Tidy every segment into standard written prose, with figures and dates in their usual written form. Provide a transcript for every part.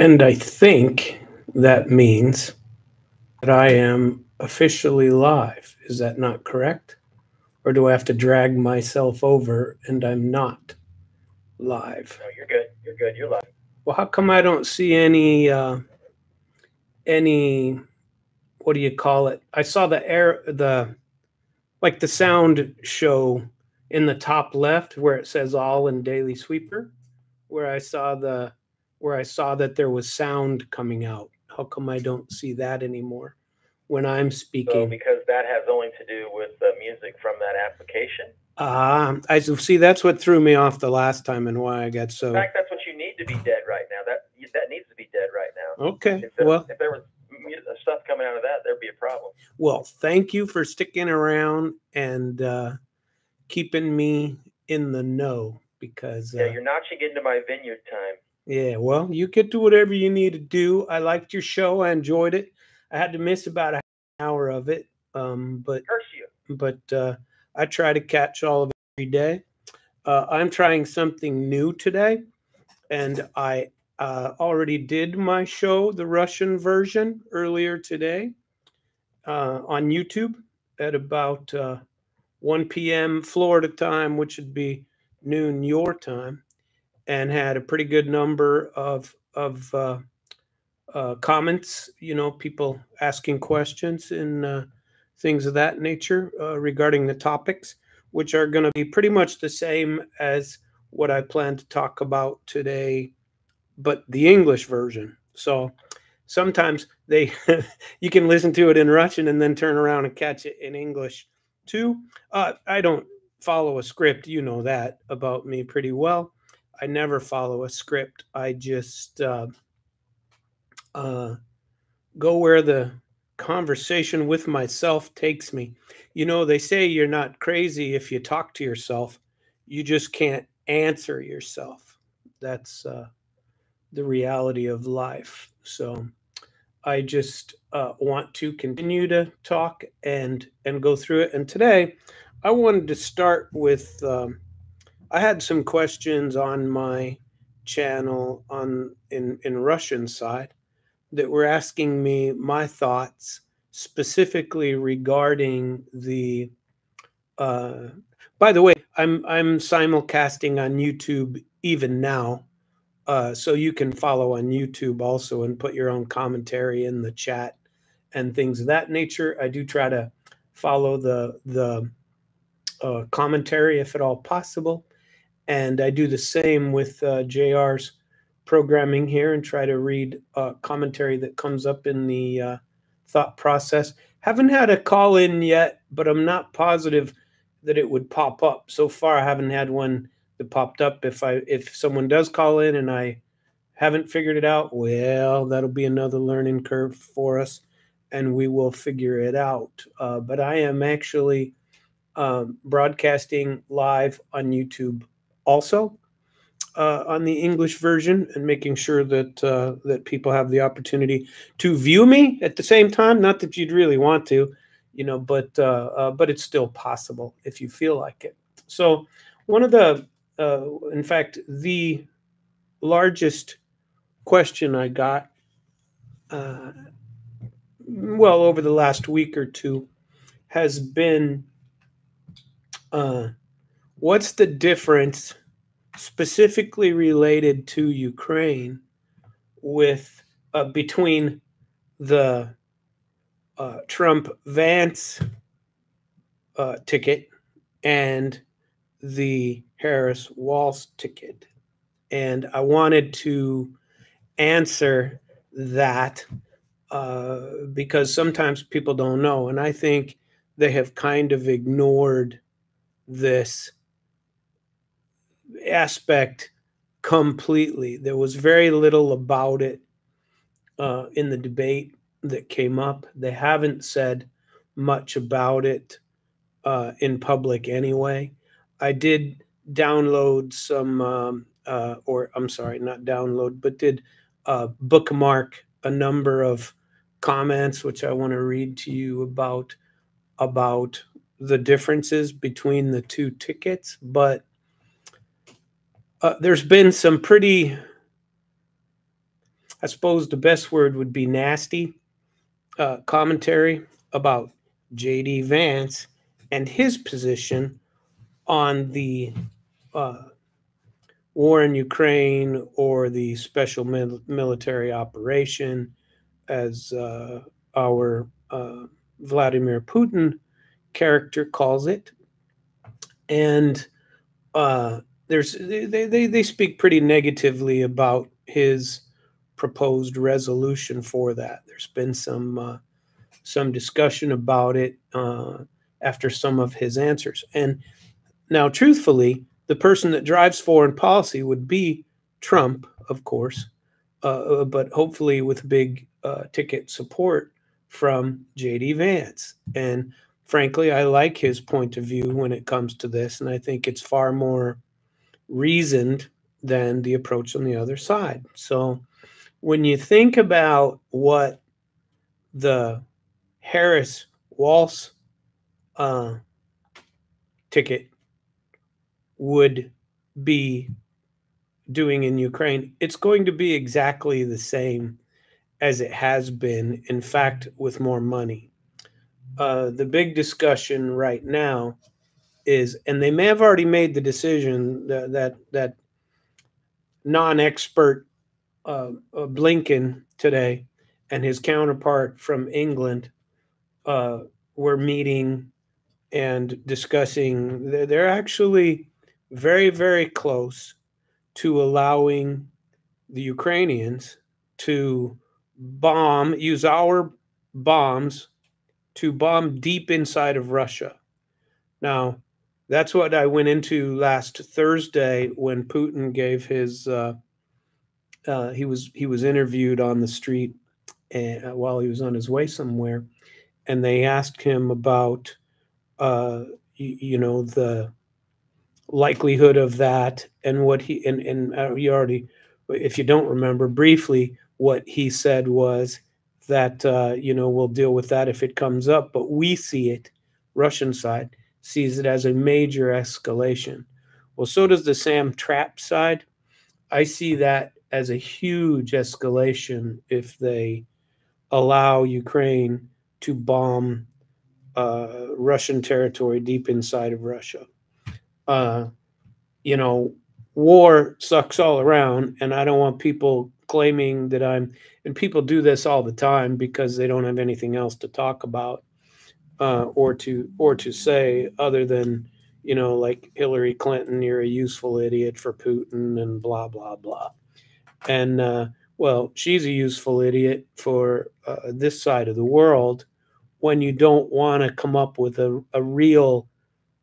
And I think that means that I am officially live. Is that not correct? Or do I have to drag myself over and I'm not live? No, you're good. You're good. You're live. Well, how come I don't see any what do you call it? I saw the like the sound show in the top left where it says all in Daily Sweeper, where I saw the where I saw that there was sound coming out. How come I don't see that anymore when I'm So speaking? because that has only to do with the music from that application. I see. That's what threw me off the last time, and why I got In so. fact, that's what you need to be dead right now. That needs to be dead right now. Okay. If there was stuff coming out of that, there'd be a problem. Well, thank you for sticking around and keeping me in the know because. Yeah, you're notching into my vineyard time. Yeah, well, you get to whatever you need to do. I liked your show. I enjoyed it. I had to miss about an hour of it, but Curse you. I try to catch all of it every day. I'm trying something new today, and I already did my show, the Russian version, earlier today on YouTube at about 1 p.m. Florida time, which would be noon your time, and had a pretty good number of comments. You know, people asking questions and things of that nature regarding the topics, which are going to be pretty much the same as what I plan to talk about today, but the English version. So sometimes they you can listen to it in Russian and then turn around and catch it in English too. I don't follow a script. You know that about me pretty well. I never follow a script. I just uh, go where the conversation with myself takes me. You know, they say you're not crazy if you talk to yourself. You just can't answer yourself. That's the reality of life. So I just want to continue to talk and go through it. And today, I wanted to start with. I had some questions on my channel on in Russian side that were asking me my thoughts specifically regarding the. Uh, by the way, I'm simulcasting on YouTube even now, so you can follow on YouTube also and put your own commentary in the chat and things of that nature. I do try to follow the commentary if at all possible, and I do the same with JR's programming here and try to read commentary that comes up in the thought process. Haven't had a call in yet, but I'm not positive that it would pop up. So far, I haven't had one that popped up. If someone does call in and I haven't figured it out, well, that'll be another learning curve for us, and we will figure it out. But I am actually broadcasting live on YouTube also on the English version, and making sure that people have the opportunity to view me at the same time. Not that you'd really want to, you know, but it's still possible if you feel like it. So one of the, in fact, the largest question I got, uh, well, over the last week or two, has been, uh, what's the difference specifically related to Ukraine with between the Trump Vance ticket and the Harris Walz ticket? And I wanted to answer that because sometimes people don't know. And I think they have kind of ignored this aspect completely. There was very little about it in the debate that came up. They haven't said much about it in public anyway. I did download some, or I'm sorry, not download, but did bookmark a number of comments, which I want to read to you about the differences between the two tickets. But there's been some pretty I suppose the best word would be nasty commentary about J.D. Vance and his position on the uh, war in Ukraine or the special military operation, as our Vladimir Putin character calls it. And there's they speak pretty negatively about his proposed resolution for that. There's been some discussion about it after some of his answers. And now, truthfully, the person that drives foreign policy would be Trump, of course, but hopefully with big ticket support from J.D. Vance. And frankly, I like his point of view when it comes to this, and I think it's far more reasoned than the approach on the other side. So when you think about what the Harris Walz ticket would be doing in Ukraine, it's going to be exactly the same as it has been, in fact, with more money. The big discussion right now is, and they may have already made the decision that non-expert Blinken today and his counterpart from England were meeting and discussing. They're actually very, very close to allowing the Ukrainians to use our bombs to bomb deep inside of Russia. Now, that's what I went into last Thursday when Putin gave his. He was interviewed on the street while he was on his way somewhere, and they asked him about the likelihood of that and what he and you already, if you don't remember briefly, what he said was that we'll deal with that if it comes up, but we see it, Russian side sees it as a major escalation. Well, so does the Sam Trapp side. I see that as a huge escalation if they allow Ukraine to bomb Russian territory deep inside of Russia. War sucks all around, and I don't want people claiming that and people do this all the time because they don't have anything else to talk about or to say other than, like Hillary Clinton, you're a useful idiot for Putin and blah, blah, blah. And, well, she's a useful idiot for this side of the world when you don't want to come up with a real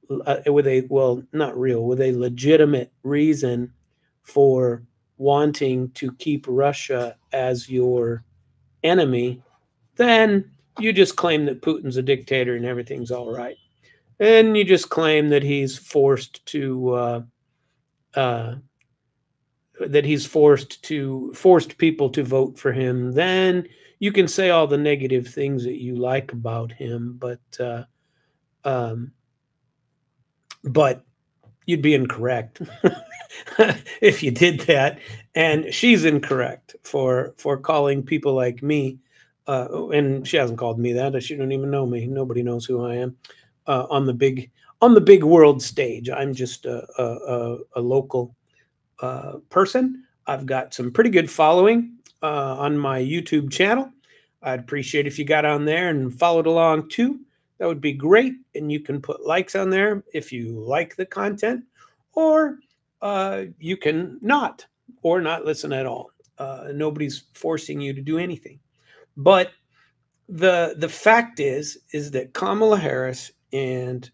with a legitimate reason for wanting to keep Russia as your enemy, then you just claim that Putin's a dictator and everything's all right. And you just claim that he's forced people to vote for him. Then you can say all the negative things that you like about him, but you'd be incorrect if you did that. And she's incorrect for calling people like me, and she hasn't called me that. She don't even know me. Nobody knows who I am on the big world stage. I'm just a local person. I've got some pretty good following on my YouTube channel. I'd appreciate if you got on there and followed along too. That would be great. And you can put likes on there if you like the content, or you can not, or not listen at all. Nobody's forcing you to do anything. But the fact is that Kamala Harris and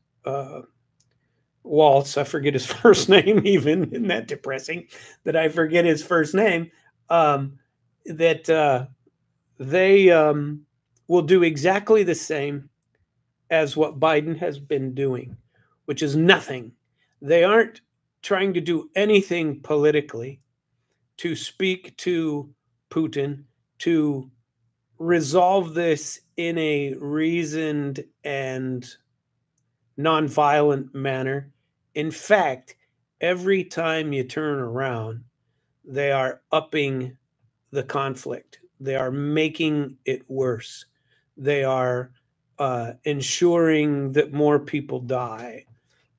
Walz, I forget his first name even, isn't that depressing that I forget his first name, that they will do exactly the same as what Biden has been doing, which is nothing. They aren't trying to do anything politically to speak to Putin, to resolve this in a reasoned and nonviolent manner. In fact, every time you turn around, they are upping the conflict. They are making it worse. They are ensuring that more people die.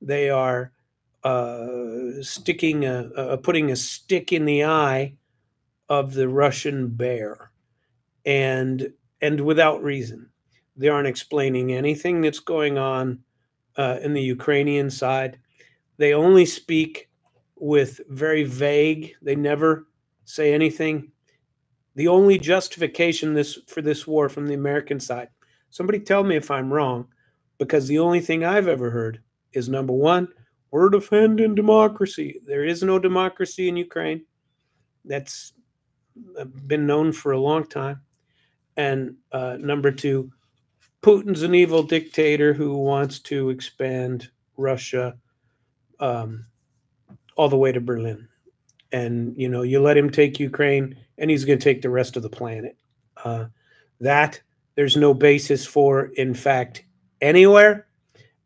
They are putting a stick in the eye of the Russian bear, and without reason. They aren't explaining anything that's going on in the Ukrainian side. They only speak with very vague. They never say anything. The only justification for this war from the American side. Somebody tell me if I'm wrong, because the only thing I've ever heard is, number one, we're defending democracy. There is no democracy in Ukraine. That's been known for a long time. And number two, Putin's an evil dictator who wants to expand Russia all the way to Berlin. And, you know, you let him take Ukraine and he's going to take the rest of the planet. That there's no basis for, in fact, anywhere.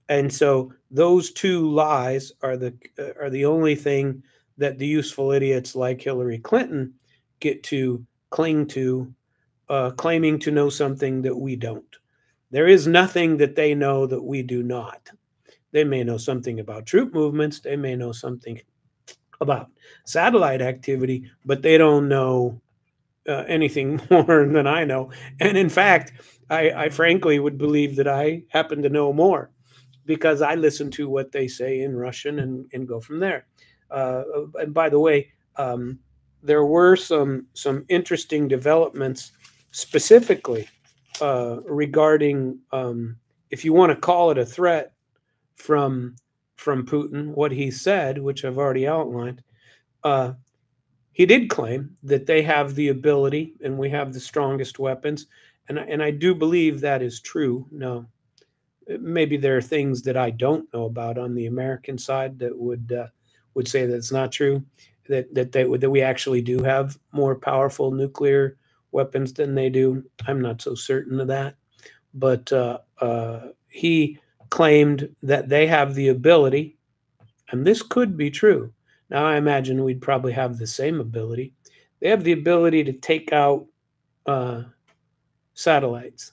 And so those two lies are the only thing that the useful idiots like Hillary Clinton get to cling to, claiming to know something that we don't. There is nothing that they know that we do not. They may know something about troop movements. They may know something about satellite activity, but they don't know anything more than I know. And in fact, I frankly would believe that I happen to know more, because I listen to what they say in Russian and go from there. And by the way, there were some interesting developments specifically regarding, if you want to call it a threat from Putin, what he said, which I've already outlined. He did claim that they have the ability and we have the strongest weapons. And I do believe that is true. No, maybe there are things that I don't know about on the American side that would say that it's not true, that we actually do have more powerful nuclear weapons than they do. I'm not so certain of that. But he claimed that they have the ability, and this could be true. Now, I imagine we'd probably have the same ability. They have the ability to take out satellites.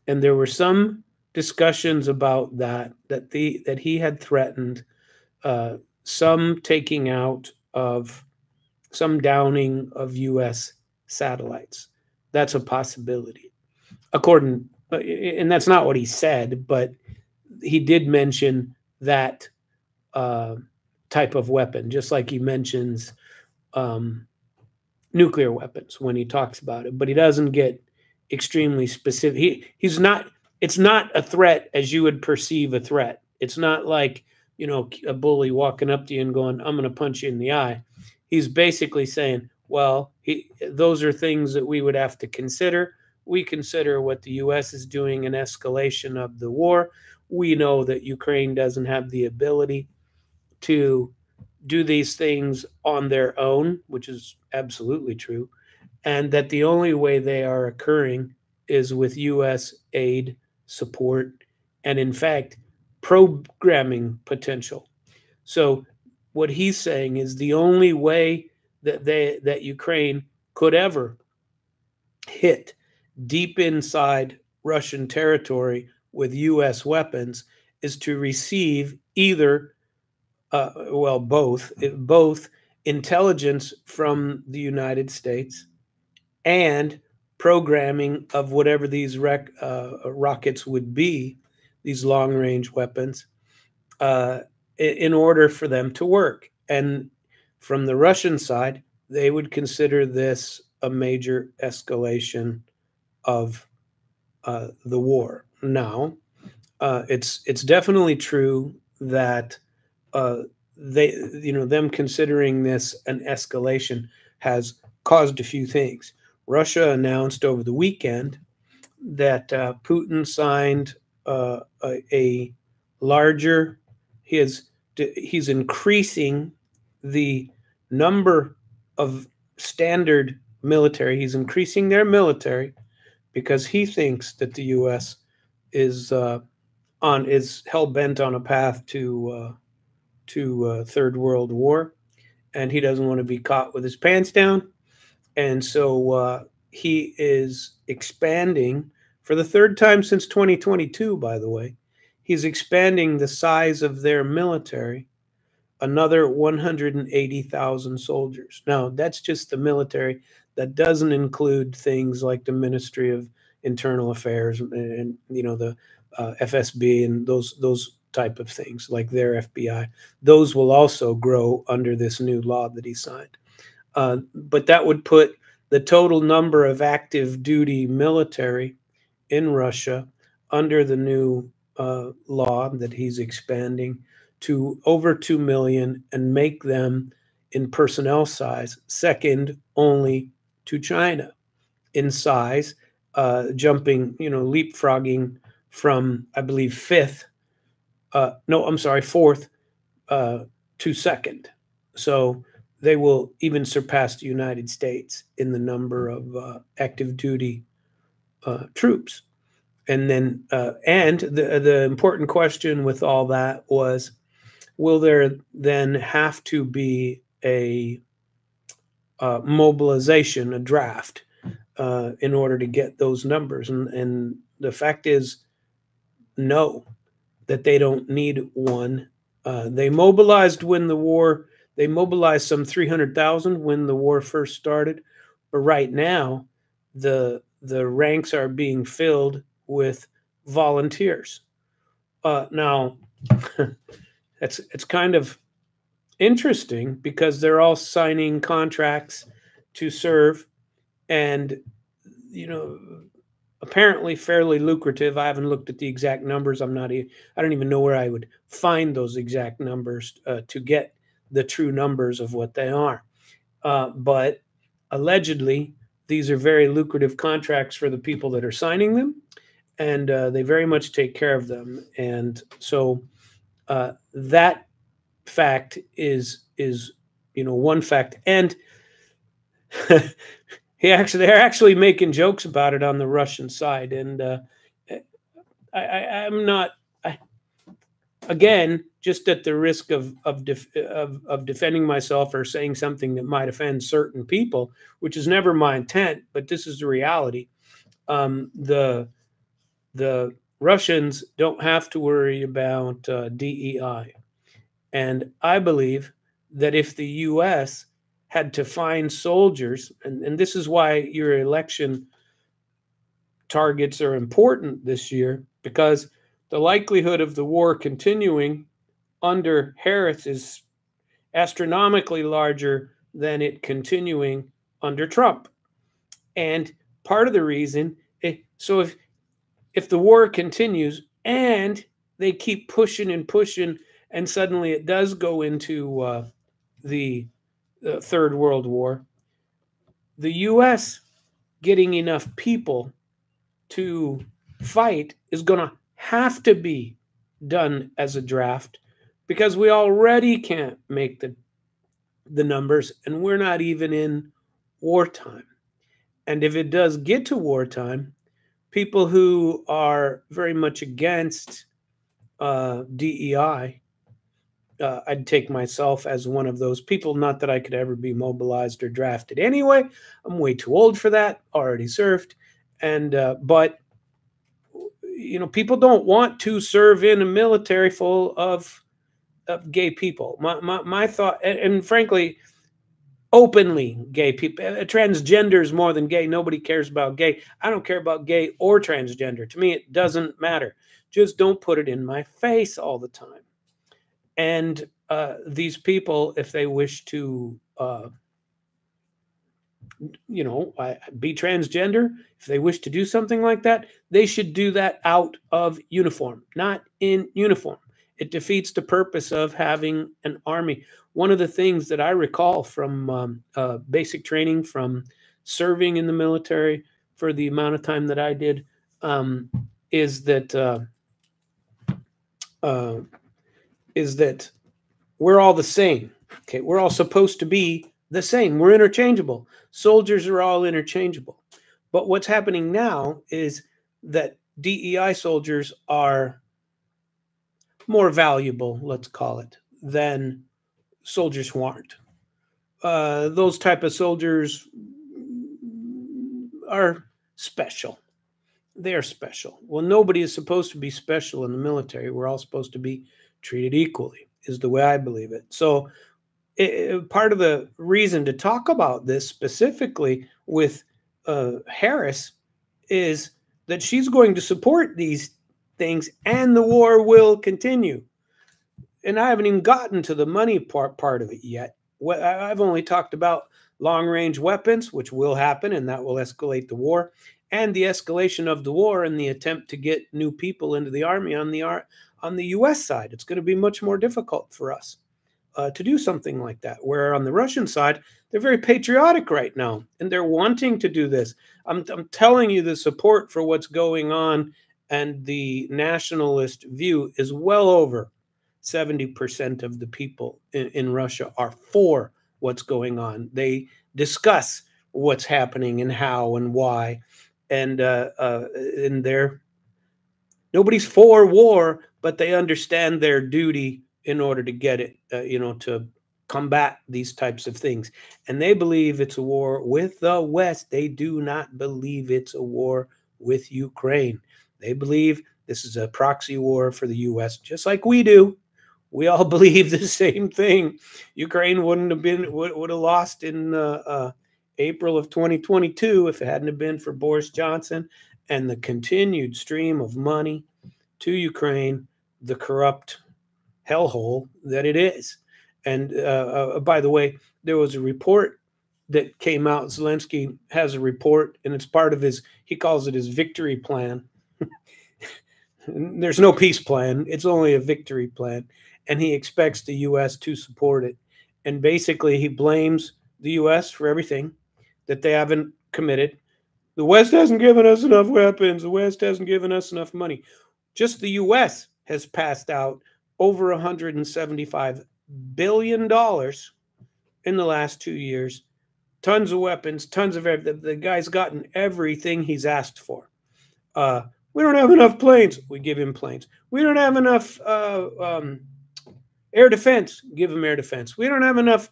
And there were some discussions about that he had threatened some taking out of, some downing of U.S. satellites. That's a possibility. And that's not what he said, but he did mention that type of weapon, just like he mentions nuclear weapons when he talks about it. But he doesn't get extremely specific. He's not. It's not a threat as you would perceive a threat. It's not like, you know, a bully walking up to you and going, "I'm going to punch you in the eye." He's basically saying, well, those are things that we would have to consider. We consider what the U.S. is doing in escalation of the war. We know that Ukraine doesn't have the ability to do these things on their own, which is absolutely true, and that the only way they are occurring is with U.S. aid, support, and in fact, programming potential. So what he's saying is the only way that Ukraine could ever hit deep inside Russian territory with U.S. weapons is to receive either, both intelligence from the United States and programming of whatever these rockets would be, these long-range weapons, in order for them to work. And from the Russian side, they would consider this a major escalation of the war. Now, it's definitely true that them considering this an escalation has caused a few things. Russia announced over the weekend that Putin signed a larger. He's increasing the number of standard military. He's increasing their military because he thinks that the U.S. is hell bent on a path to Third World War, and he doesn't want to be caught with his pants down. And so he is expanding for the third time since 2022, by the way. He's expanding the size of their military, another 180,000 soldiers. Now, that's just the military. That doesn't include things like the Ministry of Internal Affairs and the FSB and those type of things, like their FBI. Those will also grow under this new law that he signed. But that would put the total number of active duty military in Russia under the new law that he's expanding to over 2 million and make them in personnel size second only to China in size, jumping, leapfrogging from, I believe, fourth to second. So they will even surpass the United States in the number of active duty troops. And then, and the important question with all that was, will there then have to be a mobilization, a draft, in order to get those numbers? And the fact is, no, that they don't need one. They mobilized when the war. They mobilized some 300,000 when the war first started, but right now, the ranks are being filled with volunteers. Now, it's kind of interesting because they're all signing contracts to serve, and apparently fairly lucrative. I haven't looked at the exact numbers. I don't even know where I would find those exact numbers to get the true numbers of what they are. But allegedly, these are very lucrative contracts for the people that are signing them, and they very much take care of them. And so that fact is one fact. And they're actually making jokes about it on the Russian side. And I'm not, again, just at the risk of defending myself or saying something that might offend certain people, which is never my intent, but this is the reality. The Russians don't have to worry about DEI. And I believe that if the U.S. had to find soldiers, and this is why your election targets are important this year, because the likelihood of the war continuing under Harris is astronomically larger than it continuing under Trump. And part of the reason, so if the war continues and they keep pushing and pushing, and suddenly it does go into the Third World War, the U.S. getting enough people to fight is going to have to be done as a draft, because we already can't make the numbers, and we're not even in wartime. And if it does get to wartime, people who are very much against DEI, I'd take myself as one of those people. Not that I could ever be mobilized or drafted anyway. I'm way too old for that, already served. And but people don't want to serve in a military full of gay people. My thought, and frankly, openly gay people, transgenders more than gay. Nobody cares about gay. I don't care about gay or transgender. To me, it doesn't matter. Just don't put it in my face all the time. And these people, if they wish to, be transgender, if they wish to do something like that, they should do that out of uniform, not in uniform. It defeats the purpose of having an army. One of the things that I recall from basic training, from serving in the military for the amount of time that I did, is that we're all the same. Okay, we're all supposed to be the same. We're interchangeable. Soldiers are all interchangeable. But what's happening now is that DEI soldiers are more valuable, let's call it, than soldiers who aren't. Those type of soldiers, are special. They are special. Well, nobody is supposed to be special in the military. We're all supposed to be treated equally, is the way I believe it. So part of the reason to talk about this specifically with Harris is that she's going to support these things and the war will continue. And I haven't even gotten to the money part of it yet. I've only talked about long-range weapons, which will happen, and that will escalate the war, and the escalation of the war and the attempt to get new people into the army on the U.S. side. It's going to be much more difficult for us to do something like that. Where on the Russian side, they're very patriotic right now, and they're wanting to do this. I'm telling you, the support for what's going on and the nationalist view is well over 70% of the people in Russia are for what's going on. They discuss what's happening and how and why, and nobody's for war, but they understand their duty in order to get it, to combat these types of things. And they believe it's a war with the West. They do not believe it's a war with Ukraine. They believe this is a proxy war for the U.S., just like we do. We all believe the same thing. Ukraine would have lost in April of 2022 if it hadn't have been for Boris Johnson and the continued stream of money to Ukraine, the corrupt hellhole that it is. And by the way, there was a report that came out. Zelensky has a report, and it's part of he calls it his victory plan. There's no peace plan. It's only a victory plan. And he expects the U.S. to support it. And basically, he blames the U.S. for everything that they haven't committed. The West hasn't given us enough weapons. The West hasn't given us enough money. Just the U.S. has passed out over $175 billion in the last 2 years. Tons of weapons, tons of everything. The guy's gotten everything he's asked for. We don't have enough planes. We give him planes. We don't have enough air defense. Give him air defense. We don't have enough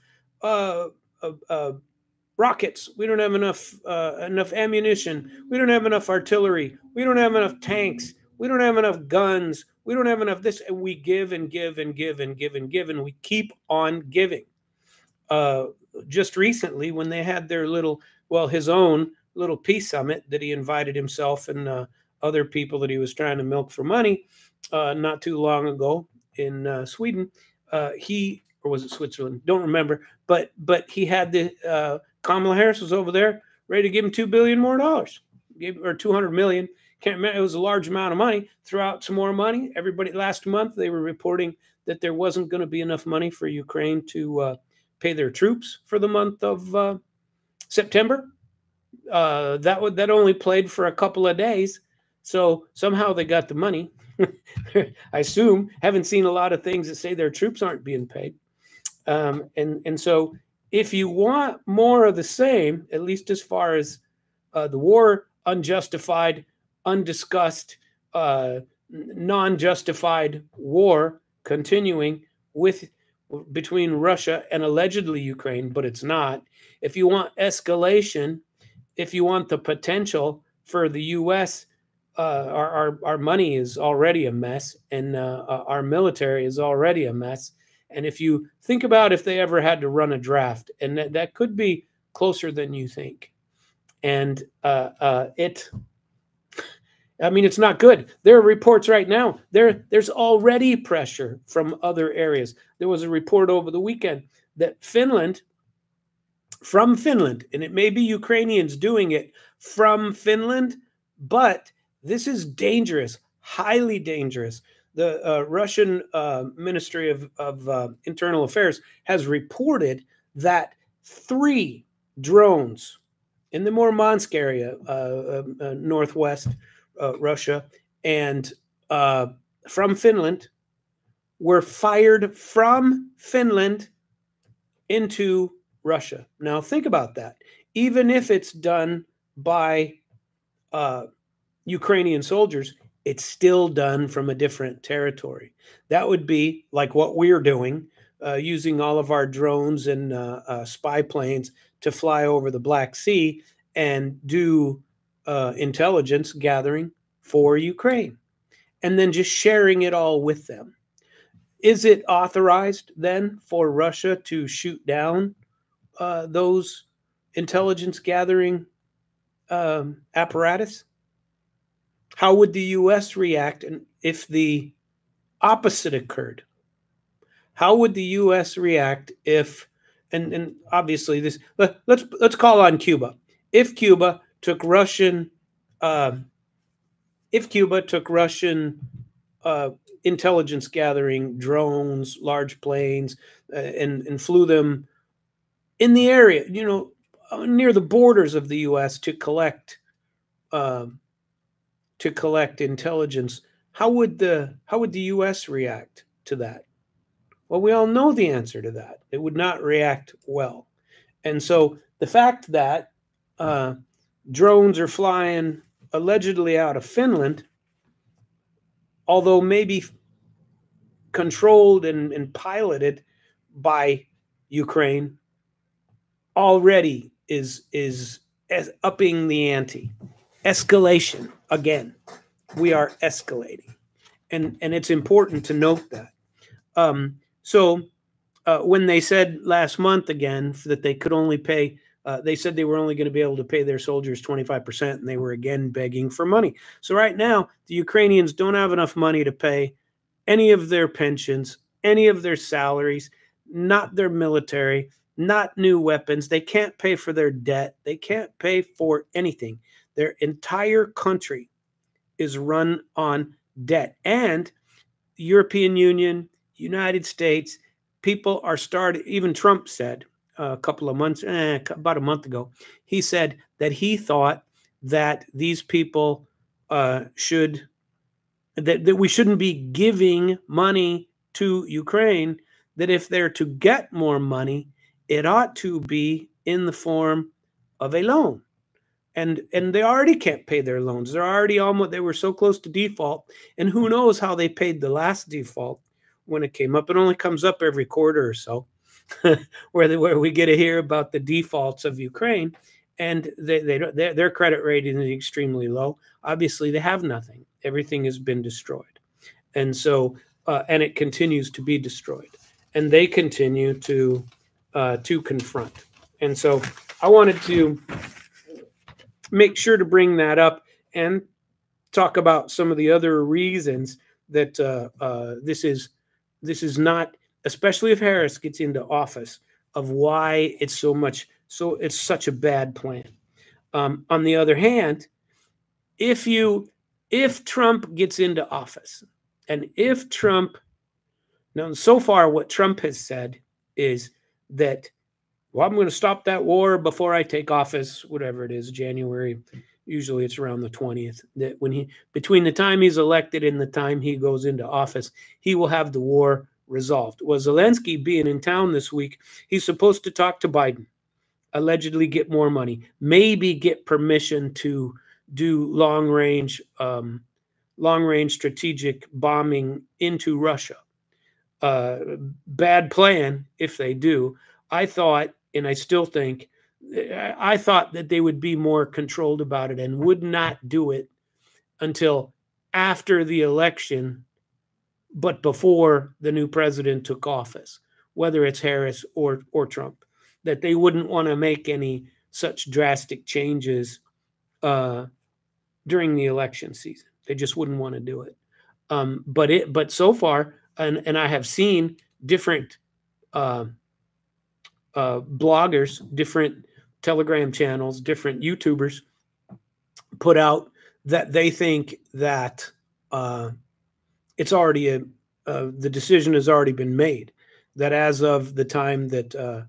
rockets. We don't have enough ammunition. We don't have enough artillery. We don't have enough tanks. We don't have enough guns. We don't have enough this. And we give and give and give and give and give. And we keep on giving. Just recently, when they had their his own little peace summit that he invited himself and other people that he was trying to milk for money not too long ago in Sweden, or was it Switzerland? Don't remember. But he had Kamala Harris was over there ready to give him $2 billion more, or $200 million. Can't remember. It was a large amount of money. Throw out some more money. Everybody, last month they were reporting that there wasn't going to be enough money for Ukraine to pay their troops for the month of September. That only played for a couple of days. So somehow they got the money. I assume. Haven't seen a lot of things that say their troops aren't being paid. And so if you want more of the same, at least as far as the war, unjustified, undiscussed, non-justified war continuing between Russia and allegedly Ukraine, but it's not. If you want escalation, if you want the potential for the U.S., our money is already a mess, and our military is already a mess. And if you think about if they ever had to run a draft, and that could be closer than you think, and it's not good. There are reports right now. There's already pressure from other areas. There was a report over the weekend that from Finland, and it may be Ukrainians doing it from Finland, but this is dangerous, highly dangerous. The Russian Ministry of Internal Affairs has reported that 3 drones in the Murmansk area, northwest Russia, and from Finland, were fired from Finland into Russia. Now think about that. Even if it's done by Ukrainian soldiers, it's still done from a different territory. That would be like what we're doing, using all of our drones and spy planes to fly over the Black Sea and do intelligence gathering for Ukraine, and then just sharing it all with them. Is it authorized then for Russia to shoot down those intelligence gathering apparatus? How would the U.S. react if the opposite occurred? How would the U.S. react if, and obviously this, let's call on Cuba. If Cuba took Russian, intelligence gathering drones, large planes, and flew them in the area, near the borders of the U.S. to collect intelligence, how would the U.S. react to that? Well, we all know the answer to that. It would not react well. And so the fact that drones are flying allegedly out of Finland, although maybe controlled and piloted by Ukraine, already is upping the ante. Escalation again. We are escalating, and it's important to note that. So when they said last month again that they could only pay, they said they were only going to be able to pay their soldiers 25%, and they were again begging for money. So right now, the Ukrainians don't have enough money to pay any of their pensions, any of their salaries, not their military, not new weapons. They can't pay for their debt. They can't pay for anything. Their entire country is run on debt. And the European Union, United States, people are starting, even Trump said about a month ago, he said that he thought that these people that we shouldn't be giving money to Ukraine, that if they're to get more money, it ought to be in the form of a loan. And they already can't pay their loans. They're already they were so close to default. And who knows how they paid the last default when it came up. It only comes up every quarter or so, where we get to hear about the defaults of Ukraine. And their credit rating is extremely low. Obviously, they have nothing. Everything has been destroyed. And so, and it continues to be destroyed. And they continue to confront. And so I wanted to make sure to bring that up and talk about some of the other reasons that this is not, especially if Harris gets into office, of why it's it's such a bad plan. On the other hand, if Trump gets into office, and if Trump, now so far what Trump has said is that, well, I'm going to stop that war before I take office, whatever it is, January. Usually it's around the 20th. That between the time he's elected and the time he goes into office, he will have the war resolved. Well, Zelensky being in town this week, he's supposed to talk to Biden, allegedly get more money, maybe get permission to do long-range strategic bombing into Russia. Bad plan if they do. I thought, and I still think, I thought that they would be more controlled about it and would not do it until after the election, but before the new president took office, whether it's Harris or Trump, that they wouldn't want to make any such drastic changes during the election season. They just wouldn't want to do it. But so far, and I have seen different bloggers, different Telegram channels, different YouTubers put out that they think that it's already the decision has already been made, that as of the time that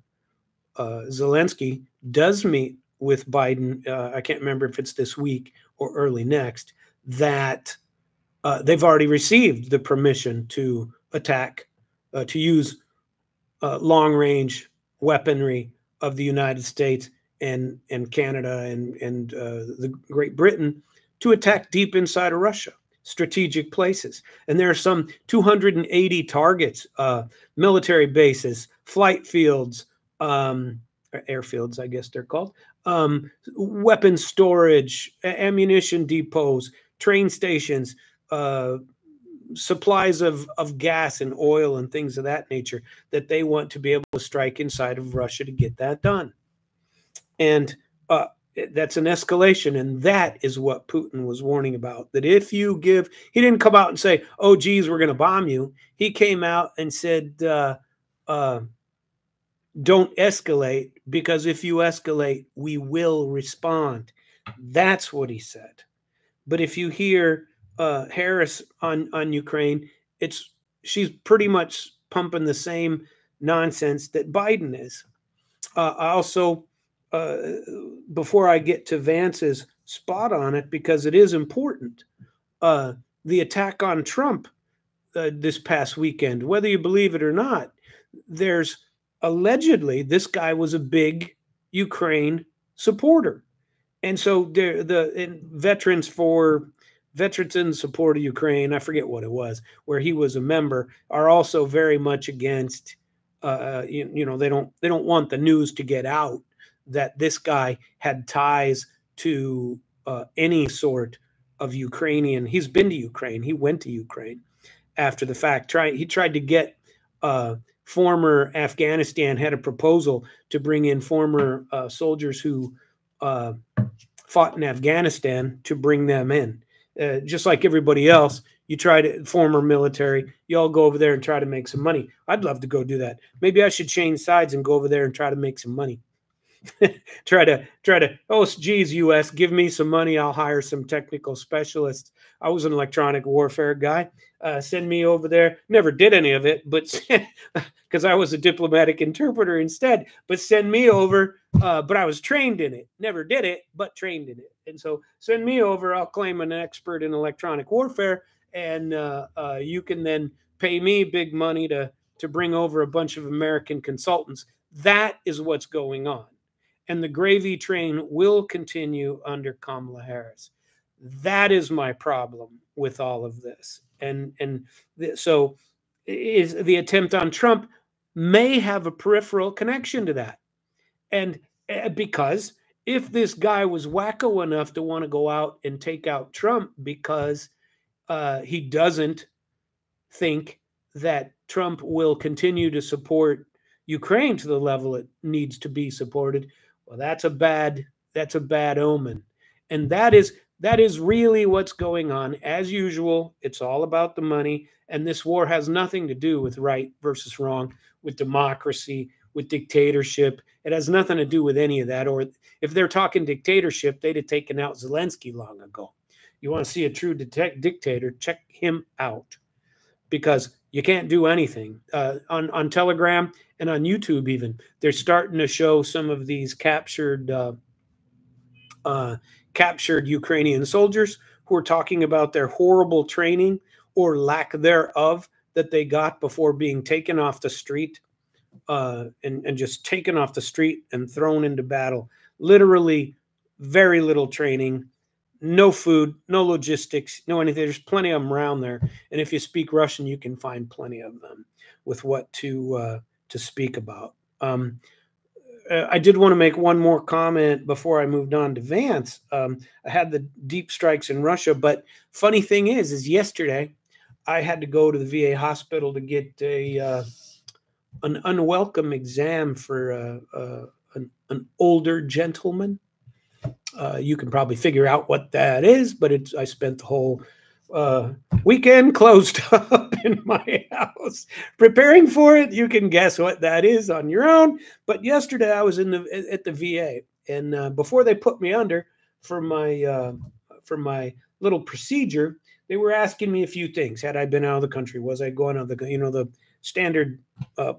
Zelensky does meet with Biden, I can't remember if it's this week or early next, that they've already received the permission to attack, to use long-range weaponry of the United States and Canada and the Great Britain to attack deep inside of Russia, strategic places. And there are some 280 targets, military bases, flight fields, airfields, I guess they're called, weapon storage, ammunition depots, train stations, supplies of gas and oil and things of that nature that they want to be able to strike inside of Russia to get that done. And that's an escalation. And that is what Putin was warning about. That if you give, he didn't come out and say, oh, geez, we're going to bomb you. He came out and said, don't escalate, because if you escalate, we will respond. That's what he said. But if you hear Harris on Ukraine, she's pretty much pumping the same nonsense that Biden is. I also, before I get to Vance's spot on it, because it is important, the attack on Trump this past weekend, whether you believe it or not, there's allegedly this guy was a big Ukraine supporter. And so the Veterans in Support of Ukraine, I forget what it was, where he was a member, are also very much against, they don't want the news to get out that this guy had ties to any sort of Ukrainian. He's been to Ukraine. He went to Ukraine after the fact. He tried to get former Afghanistan had a proposal to bring in former soldiers who fought in Afghanistan, to bring them in. Just like everybody else, you try to, former military, you all go over there and try to make some money. I'd love to go do that. Maybe I should change sides and go over there and try to make some money. try to, oh, geez, US, give me some money. I'll hire some technical specialists. I was an electronic warfare guy. Send me over there. Never did any of it, but because I was a diplomatic interpreter instead, but send me over. But I was trained in it. Never did it, but trained in it. And so send me over. I'll claim an expert in electronic warfare, and you can then pay me big money to bring over a bunch of American consultants. That is what's going on. And the gravy train will continue under Kamala Harris. That is my problem with all of this. So is the attempt on Trump may have a peripheral connection to that. And because if this guy was wacko enough to want to go out and take out Trump because he doesn't think that Trump will continue to support Ukraine to the level it needs to be supported, well, that's a bad omen. And that is really what's going on. As usual, it's all about the money. And this war has nothing to do with right versus wrong, with democracy, with dictatorship. It has nothing to do with any of that. Or if they're talking dictatorship, they'd have taken out Zelensky long ago. You want to see a true dictator, check him out, because you can't do anything. On Telegram and on YouTube even, they're starting to show some of these captured Ukrainian soldiers who are talking about their horrible training or lack thereof that they got before being taken off the street, and just taken off the street and thrown into battle. Literally very little training, no food, no logistics, no anything. There's plenty of them around there. And if you speak Russian, you can find plenty of them with what to speak about. I did want to make one more comment before I moved on to Vance. I had the deep strikes in Russia, but funny thing is yesterday I had to go to the VA hospital to get an unwelcome exam for an older gentleman. You can probably figure out what that is, but I spent the whole weekend closed up in my house preparing for it. You can guess what that is on your own. But yesterday I was at the VA, and before they put me under for my little procedure, they were asking me a few things. Had I been out of the country? Was I going out of the standard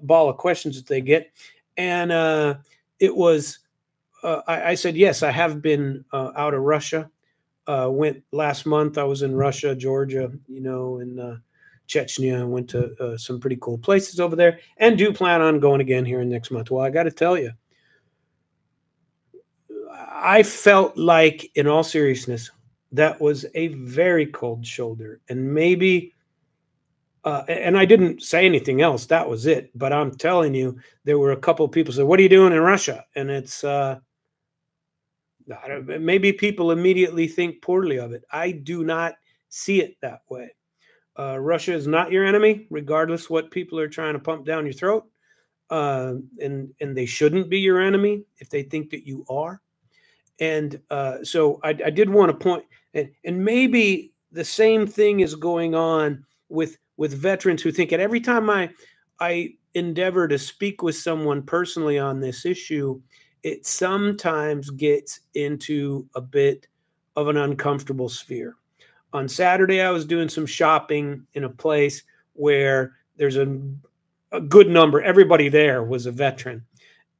ball of questions that they get? And it was. I said, yes, I have been out of Russia. Went last month. I was in Russia, Georgia, in Chechnya. I went to some pretty cool places over there, and do plan on going again here next month. Well, I got to tell you, I felt like, in all seriousness, that was a very cold shoulder. And maybe And I didn't say anything else. That was it. But I'm telling you, there were a couple of people said, "What are you doing in Russia?" And it's maybe people immediately think poorly of it. I do not see it that way. Russia is not your enemy, regardless what people are trying to pump down your throat. And they shouldn't be your enemy if they think that you are. And so I did want to point, and maybe the same thing is going on with veterans who think that every time I endeavor to speak with someone personally on this issue, it sometimes gets into a bit of an uncomfortable sphere. On Saturday, I was doing some shopping in a place where there's a good number. Everybody there was a veteran,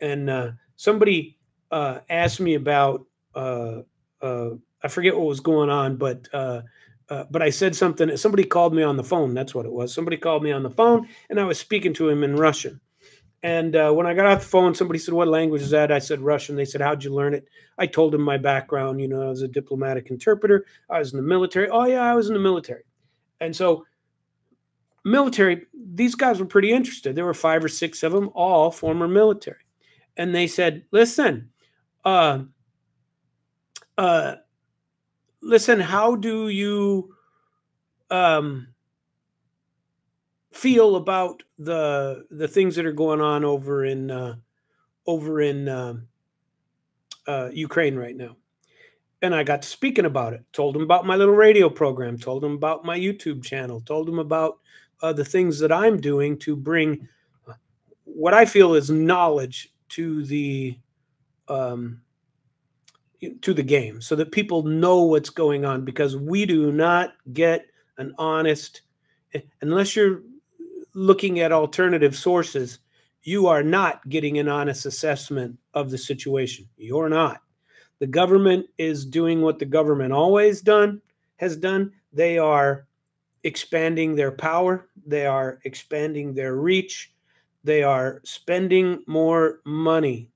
and somebody asked me about. I forget what was going on, but I said something. Somebody called me on the phone. That's what it was. Somebody called me on the phone, and I was speaking to him in Russian. And when I got off the phone, somebody said, "What language is that?" I said, "Russian." They said, "How'd you learn it?" I told them my background. You know, I was a diplomatic interpreter. I was in the military. Oh, yeah, I was in the military. And so, military, these guys were pretty interested. There were 5 or 6 of them, all former military. And they said, listen, listen, how do you feel about the things that are going on over in Ukraine right now? And I got to speaking about it. Told them about my little radio program. Told them about my YouTube channel. Told them about the things that I'm doing to bring what I feel is knowledge to the game, so that people know what's going on, because we do not get an honest, unless you're looking at alternative sources, you are not getting an honest assessment of the situation. You're not. The government is doing what the government always has done. They are expanding their power. They are expanding their reach. They are spending more money.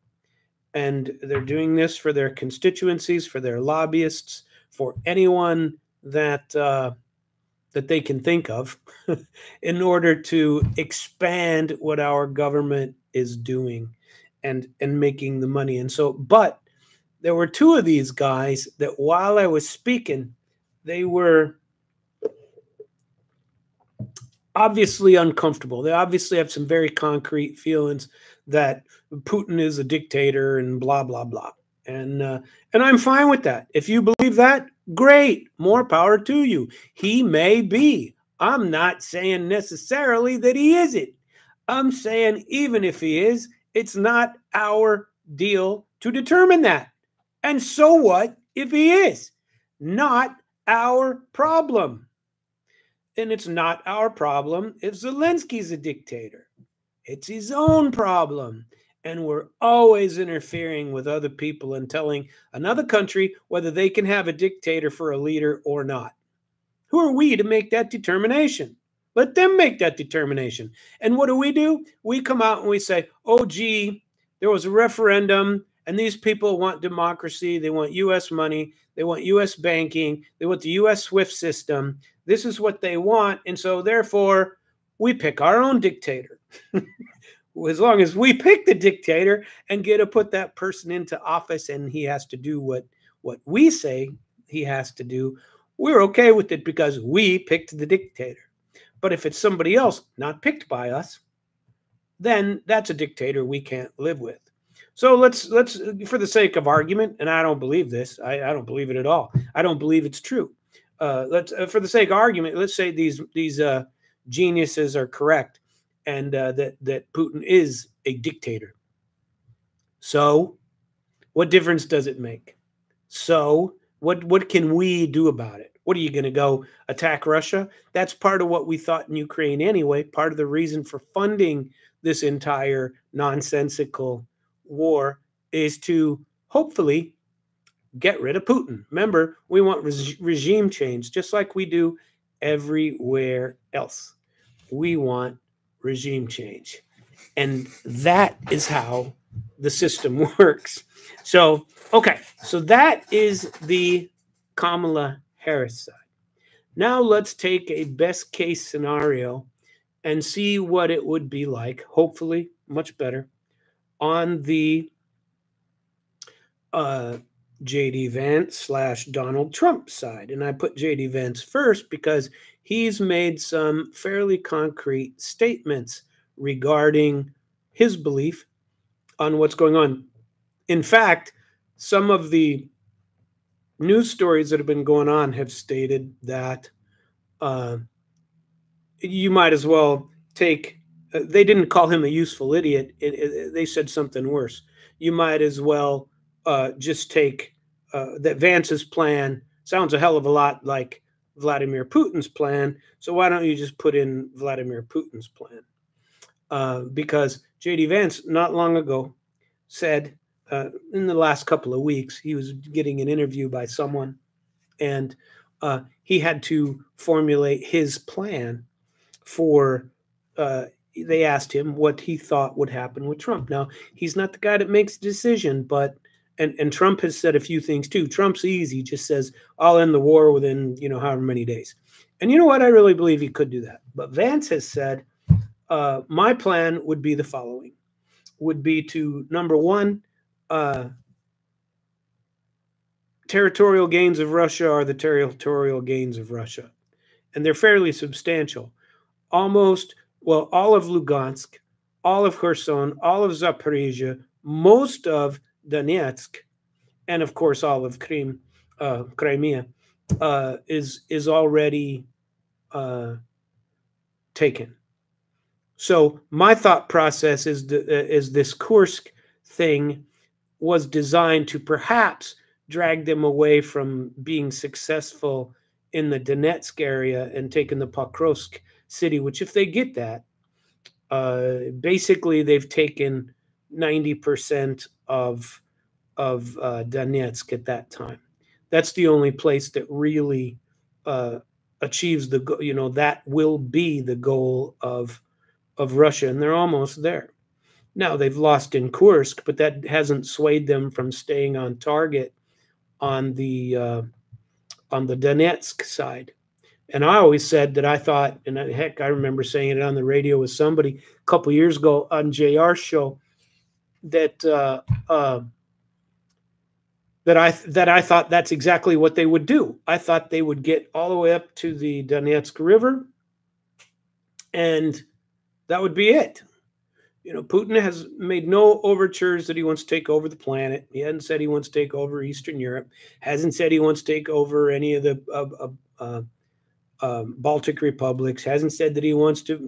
And they're doing this for their constituencies, for their lobbyists, for anyone that they can think of in order to expand what our government is doing and making the money. And so, but there were 2 of these guys that while I was speaking, they were obviously uncomfortable. They obviously have some very concrete feelings that Putin is a dictator and blah, blah, blah. And I'm fine with that. If you believe that, great, more power to you. He may be. I'm not saying necessarily that he isn't. I'm saying even if he is, it's not our deal to determine that. And so what if he is? Not our problem. And it's not our problem if Zelensky's a dictator. It's his own problem. And we're always interfering with other people and telling another country whether they can have a dictator for a leader or not. Who are we to make that determination? Let them make that determination. And what do? We come out and we say, oh, gee, there was a referendum, and these people want democracy. They want U.S. money. They want U.S. banking. They want the U.S. SWIFT system. This is what they want. And so, therefore, we pick our own dictator. As long as we pick the dictator and get to put that person into office and he has to do what we say he has to do, we're okay with it because we picked the dictator. But if it's somebody else not picked by us, then that's a dictator we can't live with. So let's for the sake of argument, and I don't believe this, I don't believe it at all. I don't believe it's true. Let's for the sake of argument, let's say these geniuses are correct, and that Putin is a dictator. So, what difference does it make? So, what can we do about it? What are you going to go attack Russia? That's part of what we thought in Ukraine anyway. Part of the reason for funding this entire nonsensical war is to hopefully get rid of Putin. Remember, we want regime change, just like we do everywhere else. We want regime change. And that is how the system works. So, okay, so that is the Kamala Harris side. Now let's take a best case scenario and see what it would be like, hopefully much better, on the JD Vance / Donald Trump side. And I put JD Vance first because he's made some fairly concrete statements regarding his belief on what's going on. In fact, some of the news stories that have been going on have stated that you might as well take, they didn't call him a useful idiot. They said something worse. You might as well just take that Vance's plan sounds a hell of a lot like Vladimir Putin's plan. So why don't you just put in Vladimir Putin's plan? Because J.D. Vance not long ago said, in the last couple of weeks, he was getting an interview by someone, and he had to formulate his plan for, they asked him what he thought would happen with Trump. Now, he's not the guy that makes the decision, but, and Trump has said a few things too. Trump's easy, just says, I'll end the war within, however many days. And you know what? I really believe he could do that. But Vance has said, my plan would be the following, would be to, number one, territorial gains of Russia are the territorial gains of Russia. And they're fairly substantial. Almost, well, all of Lugansk, all of Kherson, all of Zaporizhia, most of Donetsk, and of course all of Crimea, is already taken. So my thought process is this Kursk thing was designed to perhaps drag them away from being successful in the Donetsk area and taking the Pokrovsk city, which if they get that, basically they've taken 90% of Donetsk at that time. That's the only place that really achieves the, that will be the goal of Russia, and they're almost there. Now, they've lost in Kursk, but that hasn't swayed them from staying on target on the Donetsk side. And I always said that I thought, and heck, I remember saying it on the radio with somebody a couple years ago on JR's show, that that I thought that's exactly what they would do. I thought they would get all the way up to the Donetsk River, and that would be it. Putin has made no overtures that he wants to take over the planet. He hasn't said he wants to take over Eastern Europe. Hasn't said he wants to take over any of the Baltic republics. Hasn't said that he wants to,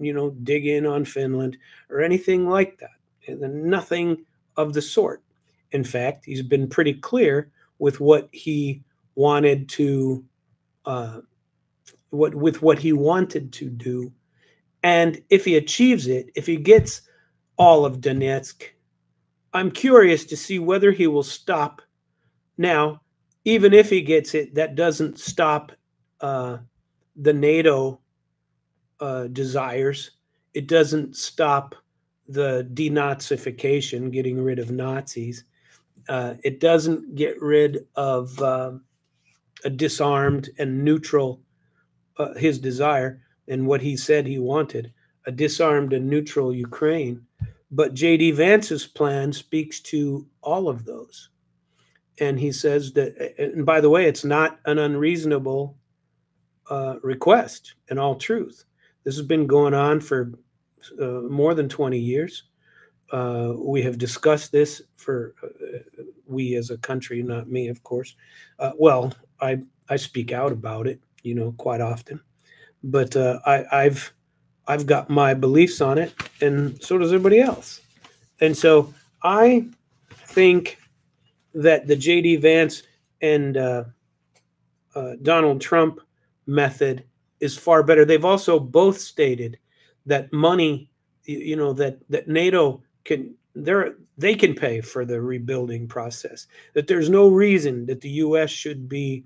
dig in on Finland or anything like that. And nothing of the sort. In fact, he's been pretty clear with what he wanted to, what he wanted to do. And if he achieves it, if he gets all of Donetsk, I'm curious to see whether he will stop. Now, even if he gets it, that doesn't stop the NATO desires. It doesn't stop the denazification, getting rid of Nazis. It doesn't get rid of a disarmed and neutral, his desire and what he said he wanted, a disarmed and neutral Ukraine. But J.D. Vance's plan speaks to all of those. And he says that, and by the way, it's not an unreasonable request in all truth. This has been going on for more than 20 years. We have discussed this for, we as a country, not me, of course. Well, I speak out about it, quite often. But I've got my beliefs on it, and so does everybody else. And so I think that the J.D. Vance and Donald Trump method is far better. They've also both stated that money, that NATO can, they can pay for the rebuilding process, that there's no reason that the U.S. should be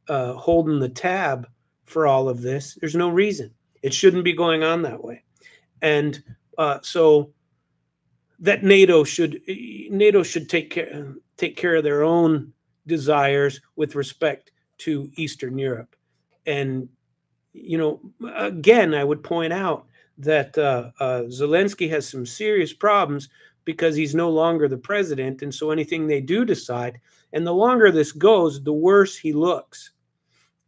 holding the tab for all of this. There's no reason. It shouldn't be going on that way. And so that NATO should take care of their own desires with respect to Eastern Europe. And, again, I would point out that Zelensky has some serious problems because he's no longer the president. And so anything they do decide, and the longer this goes, the worse he looks.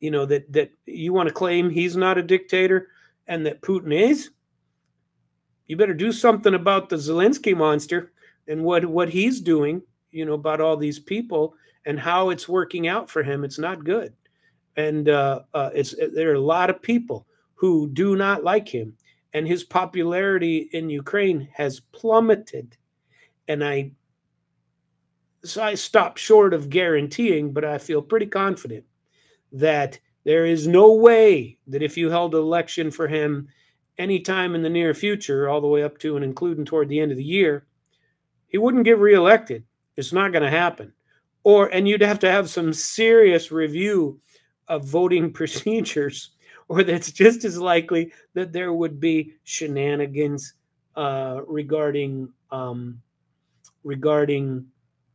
You know, that you want to claim he's not a dictator and that Putin is, you better do something about the Zelensky monster and what he's doing, you know, about all these people and how it's working out for him. It's not good. And there are a lot of people who do not like him. And his popularity in Ukraine has plummeted. And I stop short of guaranteeing, but I feel pretty confident that there is no way that if you held an election for him anytime in the near future, all the way up to and including toward the end of the year, he wouldn't get reelected. It's not going to happen. And you'd have to have some serious review of voting procedures, or that's just as likely that there would be shenanigans regarding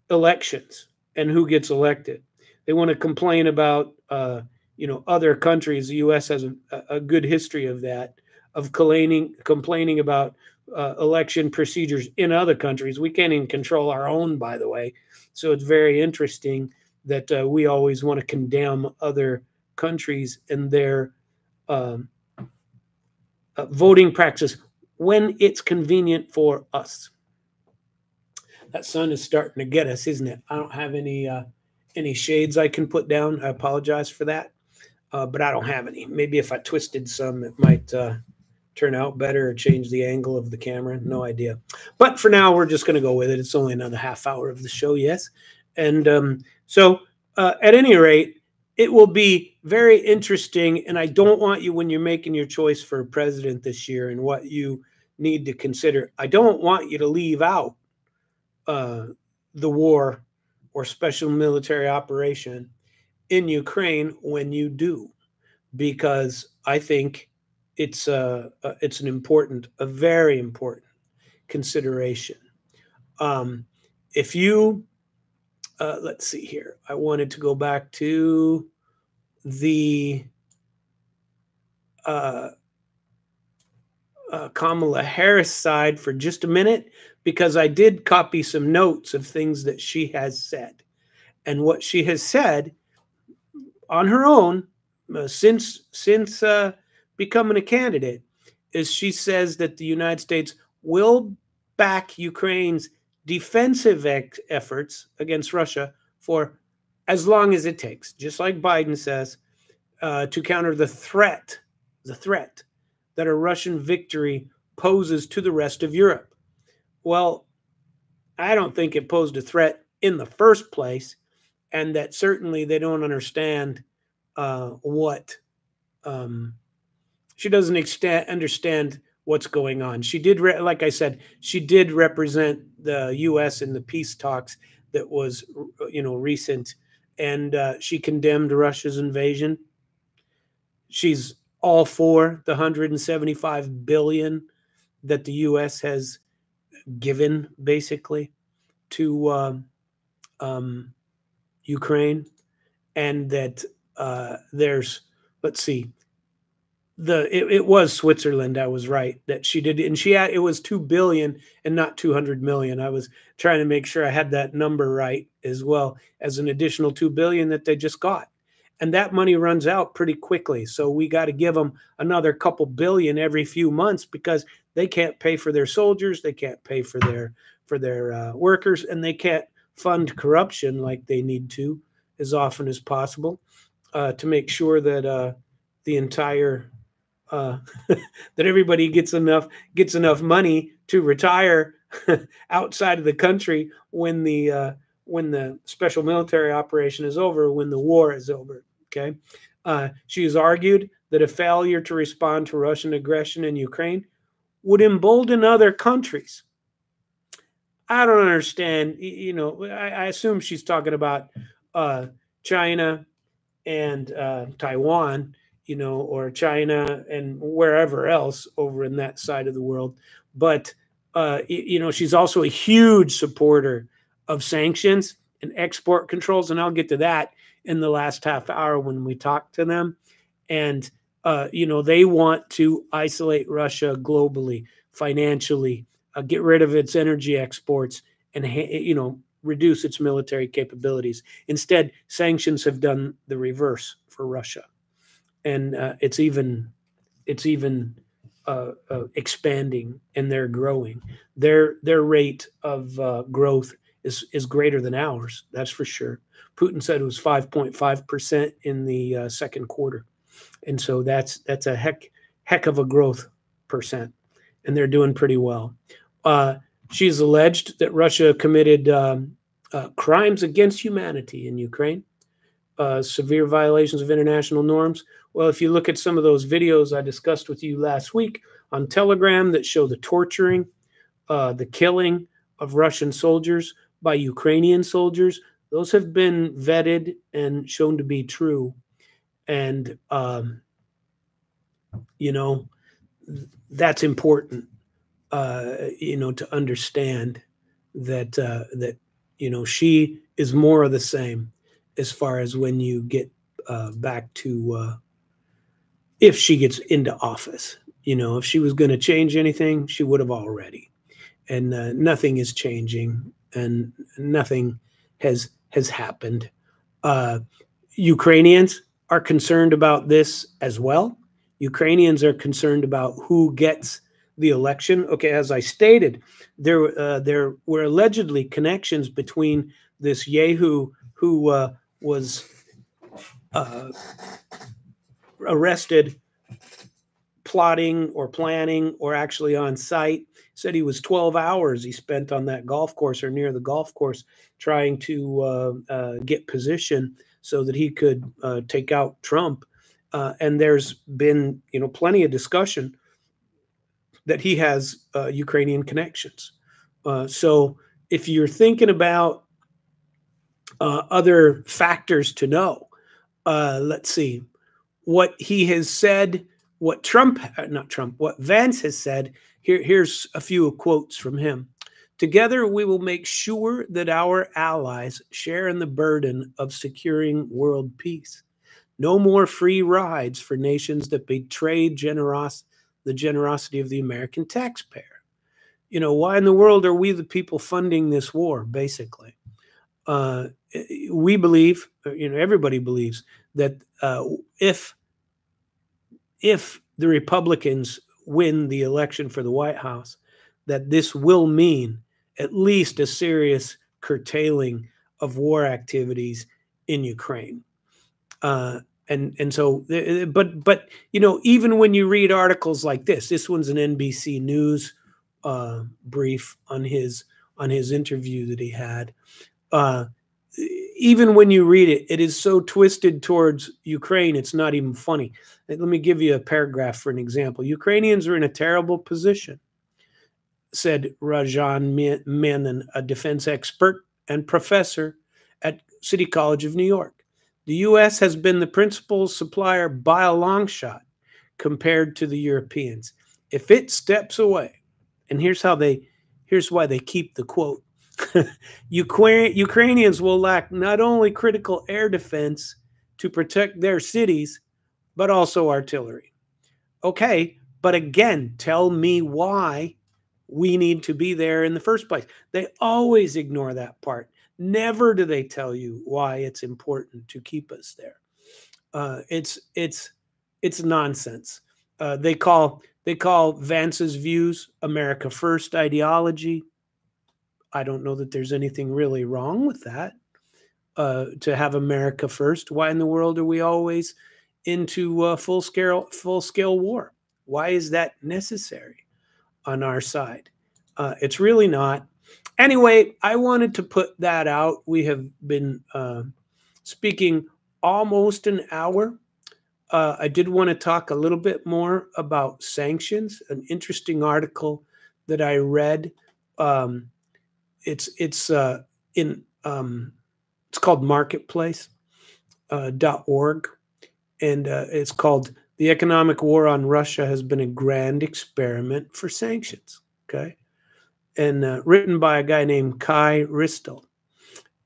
elections and who gets elected. They want to complain about other countries. The U.S. has a good history of that, of complaining about election procedures in other countries. We can't even control our own, by the way. So it's very interesting that we always want to condemn other countries and their voting practice when it's convenient for us. That sun is starting to get us, isn't it? I don't have any shades I can put down. I apologize for that, but I don't have any. Maybe if I twisted some, it might turn out better or change the angle of the camera. No idea. But for now, we're just going to go with it. It's only another half hour of the show, yes. And so at any rate, it will be very interesting. And I don't want you, when you're making your choice for president this year and what you need to consider, I don't want you to leave out the war or special military operation in Ukraine when you do, because I think it's an important, a very important consideration. If you, let's see here, I wanted to go back to the Kamala Harris side for just a minute, because I did copy some notes of things that she has said. And what she has said on her own since becoming a candidate is she says that the United States will back Ukraine's defensive efforts against Russia for as long as it takes, just like Biden says, to counter the threat that a Russian victory poses to the rest of Europe. Well, I don't think it posed a threat in the first place, and that certainly they don't understand what she doesn't understand what's going on. She did, like I said, she did represent the U.S. in the peace talks that was, recent, and she condemned Russia's invasion. She's all for the $175 billion that the U.S. has given, basically, to Ukraine, and that there's, let's see, it was Switzerland. I was right that she did, and it was $2 billion and not 200 million. I was trying to make sure I had that number right, as well as an additional $2 billion that they just got. And that money runs out pretty quickly. So we got to give them another couple billion every few months, because they can't pay for their soldiers, they can't pay for their workers, and they can't fund corruption like they need to as often as possible to make sure that the entire that everybody gets enough money to retire outside of the country when the special military operation is over, when the war is over. Okay, she has argued that a failure to respond to Russian aggression in Ukraine would embolden other countries. I don't understand. I assume she's talking about China and Taiwan, or China and wherever else over in that side of the world. But, she's also a huge supporter of sanctions and export controls. And I'll get to that in the last half hour when we talk to them. And They want to isolate Russia globally, financially, get rid of its energy exports, and reduce its military capabilities. Instead, sanctions have done the reverse for Russia, and it's even expanding, and they're growing. Their rate of growth is greater than ours. That's for sure. Putin said it was 5.5% in the second quarter, and so that's a heck of a growth percent, and they're doing pretty well. She's alleged that Russia committed crimes against humanity in Ukraine, severe violations of international norms. Well, if you look at some of those videos I discussed with you last week on Telegram that show the torturing, the killing of Russian soldiers by Ukrainian soldiers, those have been vetted and shown to be true. And, that's important, to understand that she is more of the same as far as when you get back to if she gets into office. If she was going to change anything, she would have already. And nothing is changing, and nothing has happened. Ukrainians are concerned about this as well. Ukrainians are concerned about who gets the election. Okay, as I stated, there were allegedly connections between this Yehu who was arrested plotting or planning or actually on site. Said he was 12 hours he spent on that golf course or near the golf course trying to get position so that he could take out Trump. And there's been plenty of discussion that he has Ukrainian connections. So if you're thinking about other factors to know, let's see what he has said, what Vance has said. Here's a few quotes from him. Together, we will make sure that our allies share in the burden of securing world peace. No more free rides for nations that betray the generosity of the American taxpayer. Why in the world are we the people funding this war, basically? We believe, everybody believes that if the Republicans win the election for the White House, that this will mean at least a serious curtailing of war activities in Ukraine. And so, but even when you read articles like this one's an NBC News brief on his interview that he had. Even when you read it, it is so twisted towards Ukraine, it's not even funny. Let me give you a paragraph for an example. Ukrainians are in a terrible position, said Rajan Menon, a defense expert and professor at City College of New York. The U.S. has been the principal supplier by a long shot compared to the Europeans. If it steps away, and here's why they keep the quote, Ukrainians will lack not only critical air defense to protect their cities, but also artillery. Okay, but again, tell me why we need to be there in the first place. They always ignore that part. Never do they tell you why it's important to keep us there. It's nonsense. They call Vance's views America First ideology. I don't know that there's anything really wrong with that. To have America first. Why in the world are we always into full scale war? Why is that necessary on our side? It's really not. Anyway, I wanted to put that out. We have been speaking almost an hour. I did want to talk a little bit more about sanctions. An interesting article that I read. It's called marketplace.org, and it's called "The Economic War on Russia Has Been a Grand Experiment for Sanctions." Okay, and written by a guy named Kai Ristel.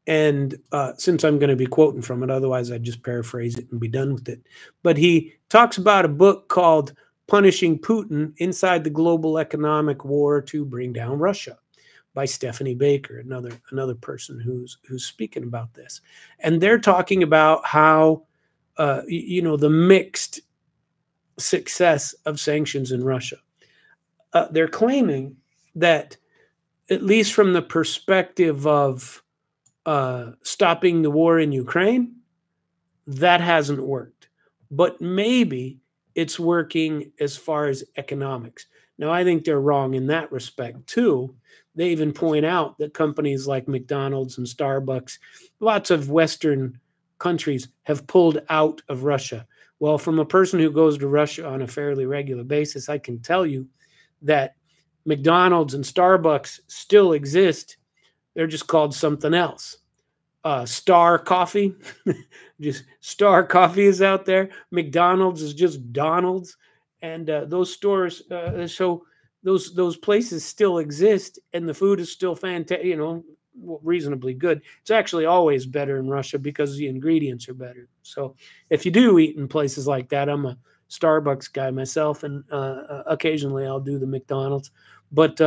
And since I'm going to be quoting from it, otherwise I'd just paraphrase it and be done with it. But he talks about a book called Punishing Putin Inside the Global Economic War to Bring Down Russia by Stephanie Baker, another person who's speaking about this. And they're talking about how, the mixed success of sanctions in Russia. They're claiming that, at least from the perspective of stopping the war in Ukraine, that hasn't worked. But maybe it's working as far as economics. Now, I think they're wrong in that respect, too. They even point out that companies like McDonald's and Starbucks, lots of Western countries, have pulled out of Russia. Well, from a person who goes to Russia on a fairly regular basis, I can tell you that McDonald's and Starbucks still exist. They're just called something else. Star Coffee, just Star Coffee is out there. McDonald's is just Donald's, and those stores. So those places still exist, and the food is still fantastic. Reasonably good. It's actually always better in Russia because the ingredients are better. So if you do eat in places like that, I'm a Starbucks guy myself, and occasionally I'll do the McDonald's. But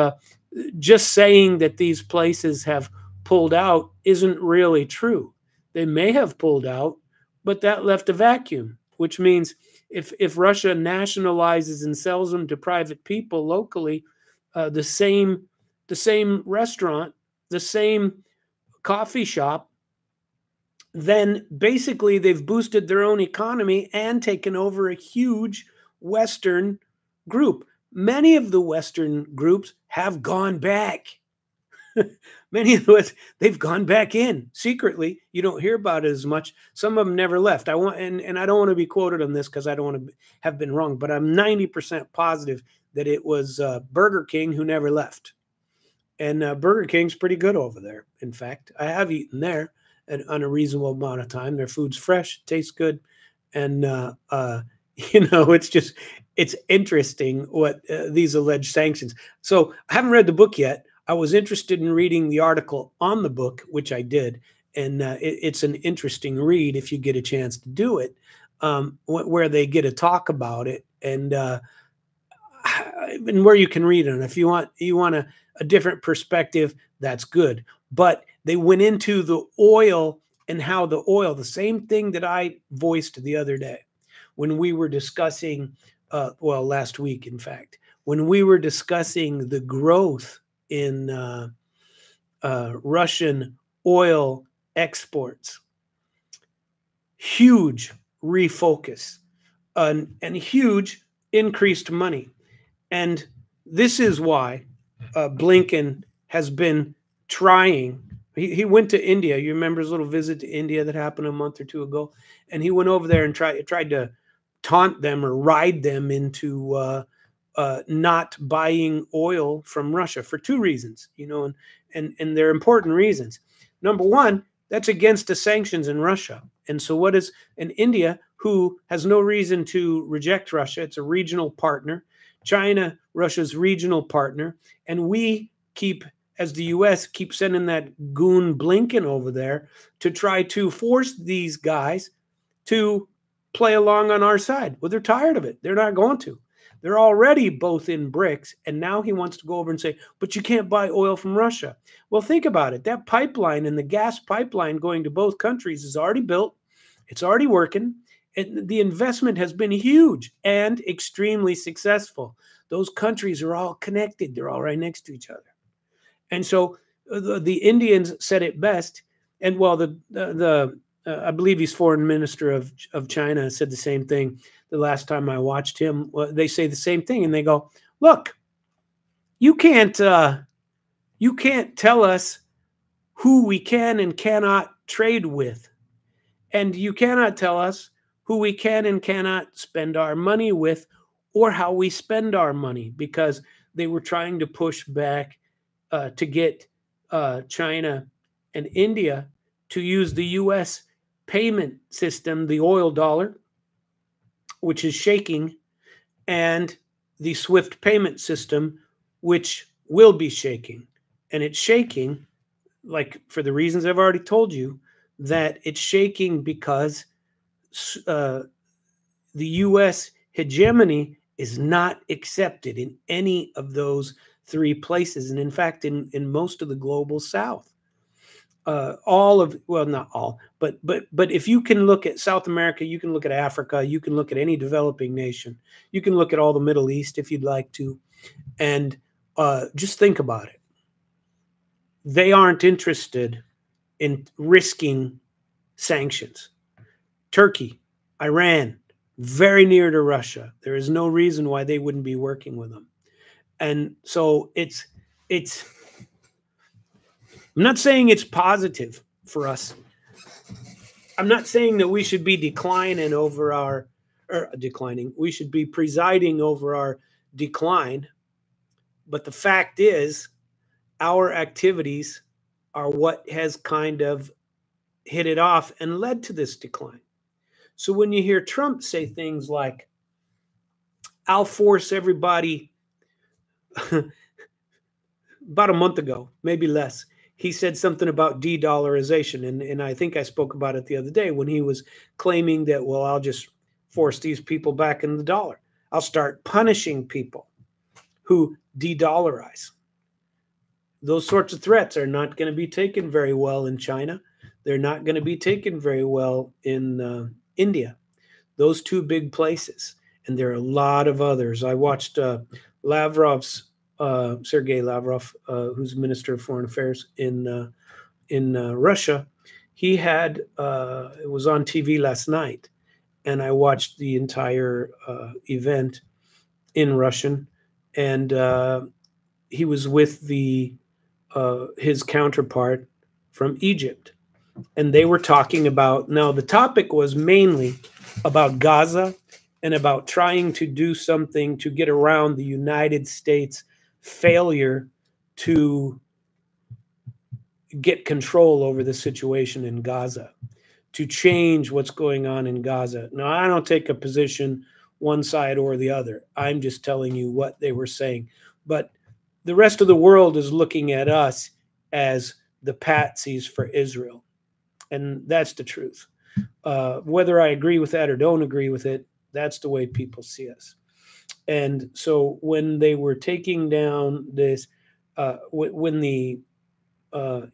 just saying that these places have pulled out isn't really true. They may have pulled out, but that left a vacuum, which means if Russia nationalizes and sells them to private people locally, the same restaurant, the same coffee shop, then basically they've boosted their own economy and taken over a huge Western group. Many of the Western groups have gone back. Many of those, they've gone back in secretly. You don't hear about it as much. Some of them never left. I don't want to be quoted on this because I don't want to have been wrong, but I'm 90% positive that it was Burger King who never left. And Burger King's pretty good over there. In fact, I have eaten there on a reasonable amount of time. Their food's fresh, tastes good, and it's interesting what these alleged sanctions. So I haven't read the book yet. I was interested in reading the article on the book, which I did, and it's an interesting read if you get a chance to do it, where they get to talk about it and where you can read it. And if you want a different perspective, that's good. But they went into the oil and how the same thing that I voiced the other day when we were discussing, last week, in fact, when we were discussing the growth in Russian oil exports. Huge refocus and huge increased money. And this is why Blinken has been trying. He went to India. You remember his little visit to India that happened a month or two ago? And he went over there and tried to taunt them or ride them into not buying oil from Russia for two reasons, and they're important reasons. Number one, that's against the sanctions in Russia. And so what is an India who has no reason to reject Russia? It's a regional partner. China, Russia's regional partner. And we as the U.S., keep sending that goon Blinken over there to try to force these guys to play along on our side. Well, they're tired of it. They're not going to. They're already both in BRICS, and now he wants to go over and say, but you can't buy oil from Russia. Well, think about it. That pipeline and the gas pipeline going to both countries is already built. It's already working. The investment has been huge and extremely successful. Those countries are all connected. They're all right next to each other. And so the Indians said it best. And I believe he's foreign minister of China said the same thing the last time I watched him. They say the same thing, and they go, look, you can't tell us who we can and cannot trade with. And you cannot tell us who we can and cannot spend our money with or how we spend our money, because they were trying to push back to get China and India to use the U.S. payment system, the oil dollar, which is shaking, and the SWIFT payment system, which will be shaking. And it's shaking like for the reasons I've already told you, that it's shaking because the U.S. hegemony is not accepted in any of those three places. And in fact, in most of the global South, all of, well, not all, but if you can look at South America, you can look at Africa, you can look at any developing nation, you can look at all the Middle East if you'd like to, and just think about it. They aren't interested in risking sanctions. Turkey, Iran, very near to Russia. There is no reason why they wouldn't be working with them. And so it's I'm not saying it's positive for us. I'm not saying that we should be declining over our, or declining. We should be presiding over our decline. But the fact is, our activities are what has kind of hit it off and led to this decline. So when you hear Trump say things like, I'll force everybody, about a month ago, maybe less, he said something about de-dollarization. And I think I spoke about it the other day when he was claiming that, well, I'll just force these people back in the dollar. I'll start punishing people who de-dollarize. Those sorts of threats are not going to be taken very well in China. They're not going to be taken very well in India. Those two big places. And there are a lot of others. I watched Lavrov's, Sergei Lavrov, who's Minister of Foreign Affairs in Russia. He had, it was on TV last night, and I watched the entire event in Russian, and he was with his counterpart from Egypt. And they were talking about, now the topic was mainly about Gaza and about trying to do something to get around the United States failure to get control over the situation in Gaza, to change what's going on in Gaza. Now, I don't take a position one side or the other. I'm just telling you what they were saying. But the rest of the world is looking at us as the patsies for Israel. And that's the truth. Whether I agree with that or don't agree with it, that's the way people see us. And so when they were taking down this, when the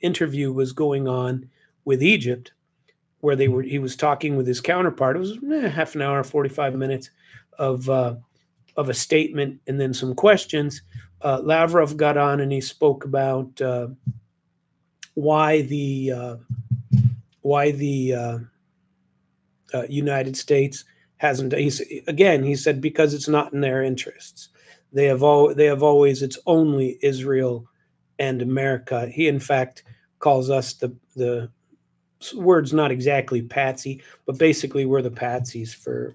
interview was going on with Egypt, where he was talking with his counterpart, it was half an hour, 45 minutes of a statement and then some questions. Lavrov got on and he spoke about why the United States hasn't. He said because it's not in their interests. They have always, it's only Israel and America. He in fact calls us the word's not exactly patsy, but basically we're the patsies for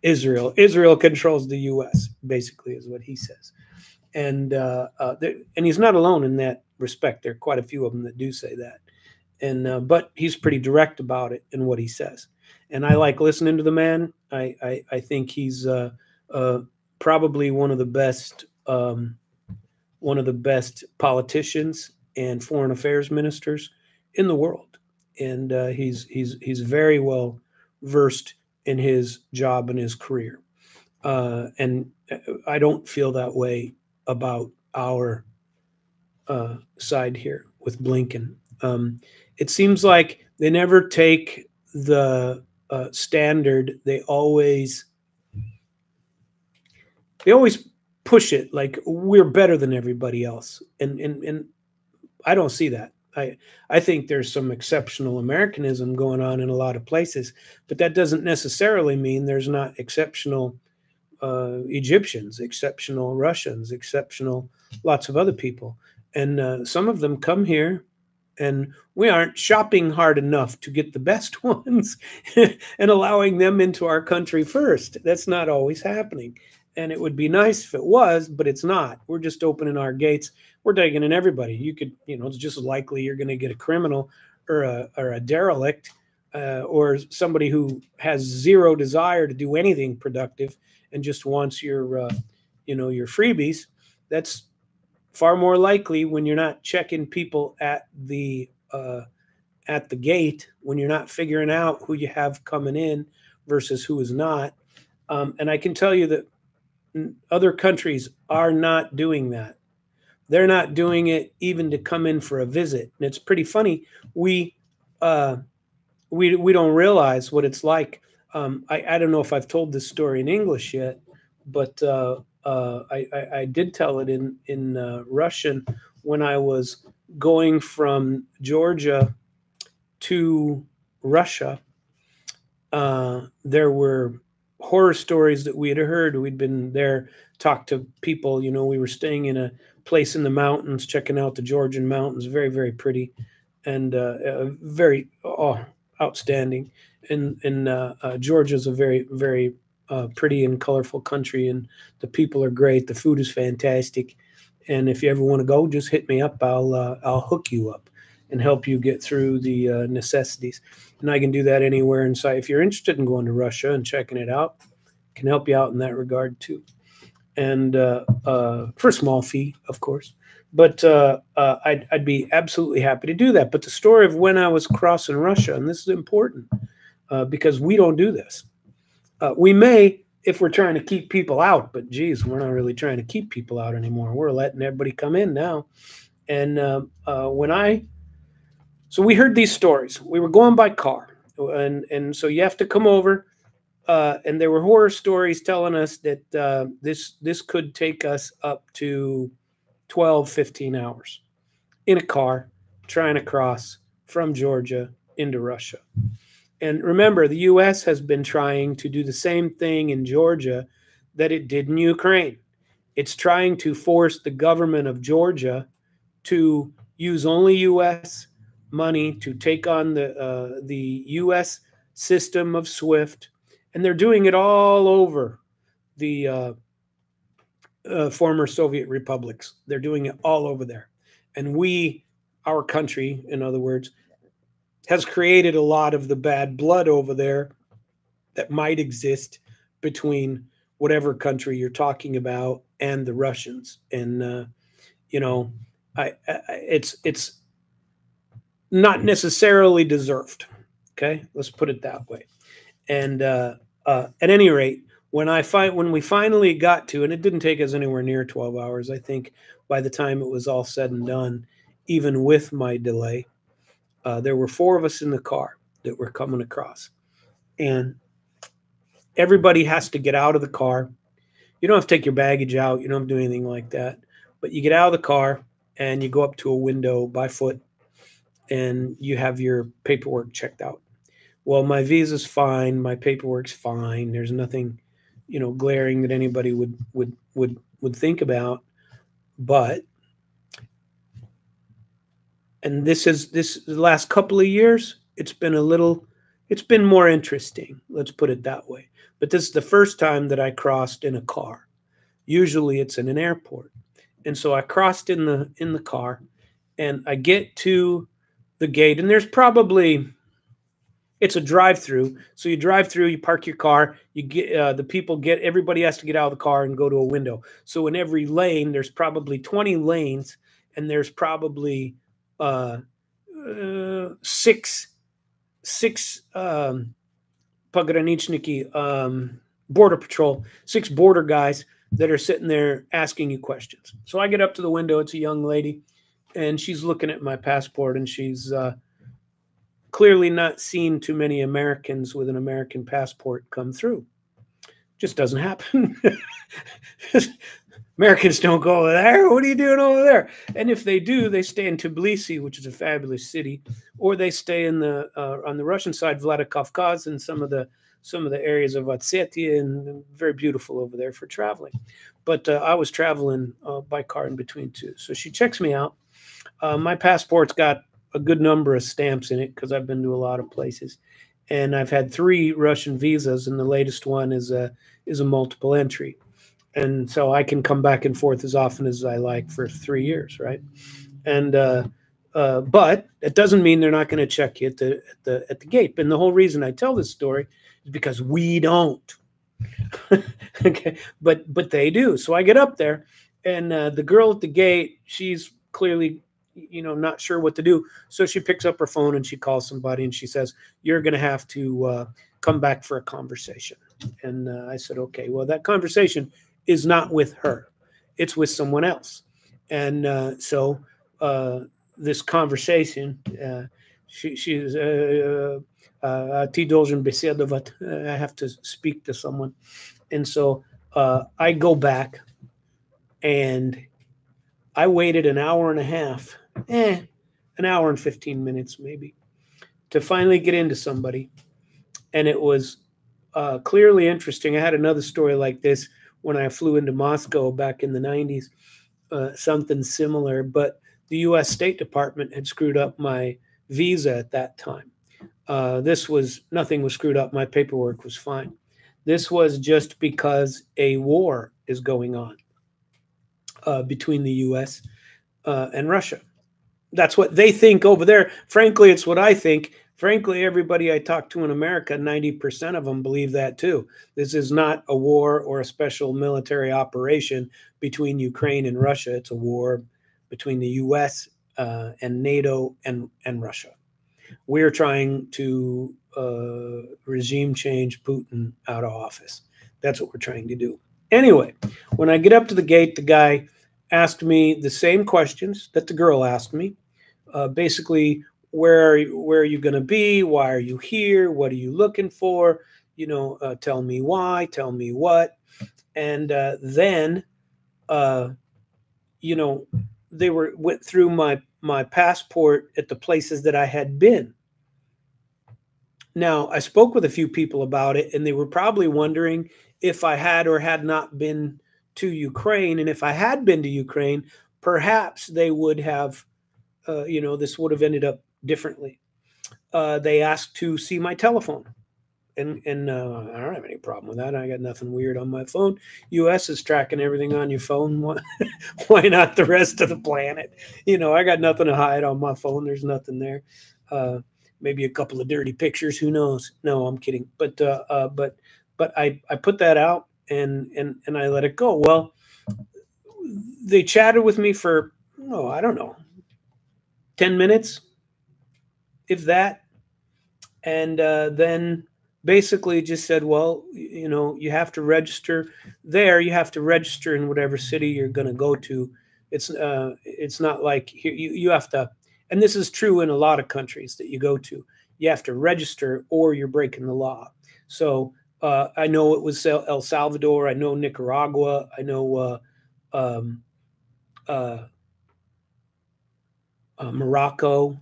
Israel. Israel controls the U.S. basically is what he says, and he's not alone in that respect. There are quite a few of them that do say that, and but he's pretty direct about it in what he says, and I like listening to the man. I think he's probably one of the best politicians and foreign affairs ministers in the world, and he's very well versed in his job and his career, and I don't feel that way about our side here with Blinken. It seems like they never take the standard. They always push it like we're better than everybody else, and I don't see that. I think there's some exceptional Americanism going on in a lot of places, but that doesn't necessarily mean there's not exceptional Egyptians, exceptional Russians, exceptional lots of other people. And some of them come here, and we aren't shopping hard enough to get the best ones and allowing them into our country first. That's not always happening. And it would be nice if it was, but it's not. We're just opening our gates. We're taking in everybody. You could, it's just as likely you're going to get a criminal or a derelict or somebody who has zero desire to do anything productive and just wants your freebies. That's far more likely when you're not checking people at the gate, when you're not figuring out who you have coming in versus who is not. And I can tell you that other countries are not doing that. They're not doing it even to come in for a visit. And it's pretty funny. We don't realize what it's like. I don't know if I've told this story in English yet, but I did tell it in Russian when I was going from Georgia to Russia. There were horror stories that we had heard. We'd been there, talked to people. You know, we were staying in a place in the mountains, checking out the Georgian mountains. Very, very pretty, and very outstanding. And Georgia's a very, very pretty and colorful country, and the people are great. The food is fantastic. And if you ever want to go, just hit me up. I'll hook you up and help you get through the necessities. And I can do that anywhere inside. If you're interested in going to Russia and checking it out, I can help you out in that regard too. And for a small fee, of course. But I'd be absolutely happy to do that. But the story of when I was crossing Russia, and this is important because we don't do this. We may if we're trying to keep people out, but geez, we're not really trying to keep people out anymore. We're letting everybody come in now. And so we heard these stories. We were going by car, and so you have to come over. And there were horror stories telling us that this could take us up to 12, 15 hours in a car trying to cross from Georgia into Russia. And remember, the U.S. has been trying to do the same thing in Georgia that it did in Ukraine. It's trying to force the government of Georgia to use only U.S. money to take on the U.S. system of SWIFT. And they're doing it all over the former Soviet republics. They're doing it all over there. And our country, in other words, has created a lot of the bad blood over there that might exist between whatever country you're talking about and the Russians. And, it's not necessarily deserved. Okay, let's put it that way. And at any rate, when we finally got to, and it didn't take us anywhere near 12 hours, I think by the time it was all said and done, even with my delay, there were 4 of us in the car that were coming across. And everybody has to get out of the car. You don't have to take your baggage out. You don't have to do anything like that. But you get out of the car and you go up to a window by foot and you have your paperwork checked out. Well, my visa's fine. My paperwork's fine. There's nothing, glaring that anybody would think about. But, and the last couple of years, it's been more interesting. Let's put it that way. But this is the first time that I crossed in a car. Usually it's in an airport. And so I crossed in the car and I get to the gate, and there's probably, it's a drive-through. So you drive through, you park your car, you get everybody has to get out of the car and go to a window. So in every lane, there's probably 20 lanes, and there's probably six pograničniki, border patrol, 6 border guys that are sitting there asking you questions. So I get up to the window. It's a young lady, and she's looking at my passport, and she's clearly not seen too many Americans with an American passport come through. Just doesn't happen. Americans don't go over there. What are you doing over there? And if they do, they stay in Tbilisi, which is a fabulous city, or they stay in on the Russian side, Vladikavkaz, and some of the areas of Ossetia, and very beautiful over there for traveling. But I was traveling by car in between too. So she checks me out. My passport's got a good number of stamps in it because I've been to a lot of places, and I've had 3 Russian visas, and the latest one is a multiple entry. And so I can come back and forth as often as I like for 3 years, right? And but it doesn't mean they're not going to check you at the gate. And the whole reason I tell this story is because we don't. Okay, but they do. So I get up there, And the girl at the gate, she's clearly, not sure what to do. So she picks up her phone and she calls somebody and she says, "You're going to have to come back for a conversation." And I said, "Okay, well, that conversation is not with her, it's with someone else." And so this conversation, she's Ti должен беседовать. I have to speak to someone. And so I go back and I waited an hour and a half, an hour and 15 minutes maybe, to finally get into somebody. And it was clearly interesting. I had another story like this when I flew into Moscow back in the 90s, something similar, but the US State Department had screwed up my visa at that time. Nothing was screwed up. My paperwork was fine. This was just because a war is going on between the US and Russia. That's what they think over there. Frankly, it's what I think. Frankly, everybody I talk to in America, 90% of them believe that too. This is not a war or a special military operation between Ukraine and Russia. It's a war between the US and NATO and Russia. We're trying to regime change Putin out of office. That's what we're trying to do. Anyway, when I get up to the gate, the guy asked me the same questions that the girl asked me. Basically, where are you going to be? Why are you here? What are you looking for? Tell me why. Tell me what. And then, they went through my passport at the places that I had been. Now, I spoke with a few people about it, and they were probably wondering if I had or had not been to Ukraine. And if I had been to Ukraine, perhaps they would have, this would have ended up differently. They asked to see my telephone. And I don't have any problem with that. I got nothing weird on my phone. US is tracking everything on your phone. Why not the rest of the planet? I got nothing to hide on my phone. There's nothing there. Maybe a couple of dirty pictures. Who knows? No, I'm kidding. But I put that out and I let it go. Well, they chatted with me for, I don't know, 10 minutes, if that. And then basically just said, well, you have to register there. You have to register in whatever city you're going to go to. It's not like here, you have to, and this is true in a lot of countries that you go to. You have to register or you're breaking the law. So I know it was El Salvador. I know Nicaragua. I know Morocco.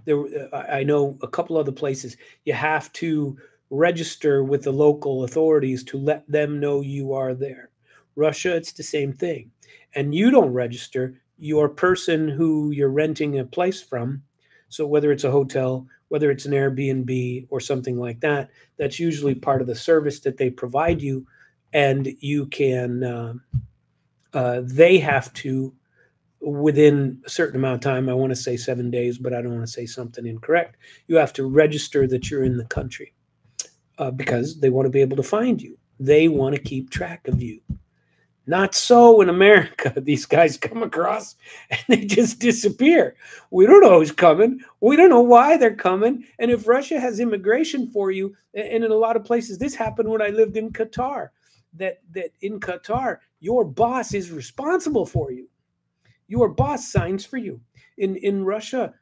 I know a couple other places. You have to register with the local authorities to let them know you are there. Russia, it's the same thing. And you don't register, your person who you're renting a place from, so whether it's a hotel, whether it's an Airbnb or something like that, that's usually part of the service that they provide you. And you can, they have to, within a certain amount of time, I want to say 7 days, but I don't want to say something incorrect. You have to register that you're in the country because they want to be able to find you. They want to keep track of you. Not so in America. These guys come across and they just disappear. We don't know who's coming. We don't know why they're coming. And if Russia has immigration for you, and in a lot of places, this happened when I lived in Qatar, that in Qatar, your boss is responsible for you. Your boss signs for you. In Russia,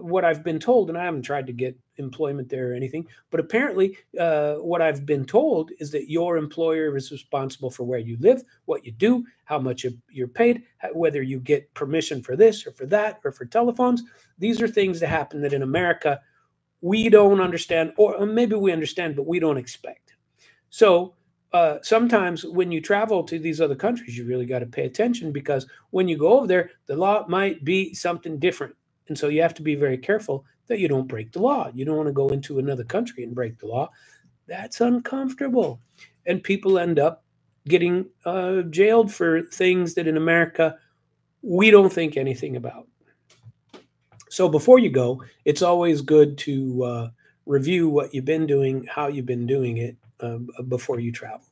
what I've been told, and I haven't tried to get employment there or anything, but apparently what I've been told is that your employer is responsible for where you live, what you do, how much you're paid, whether you get permission for this or for that or for telephones. These are things that happen that in America we don't understand, or maybe we understand, but we don't expect. So sometimes when you travel to these other countries, you really got to pay attention, because when you go over there, the law might be something different. And so you have to be very careful that you don't break the law. You don't want to go into another country and break the law. That's uncomfortable. And people end up getting jailed for things that in America we don't think anything about. So before you go, it's always good to review what you've been doing, how you've been doing it before you travel.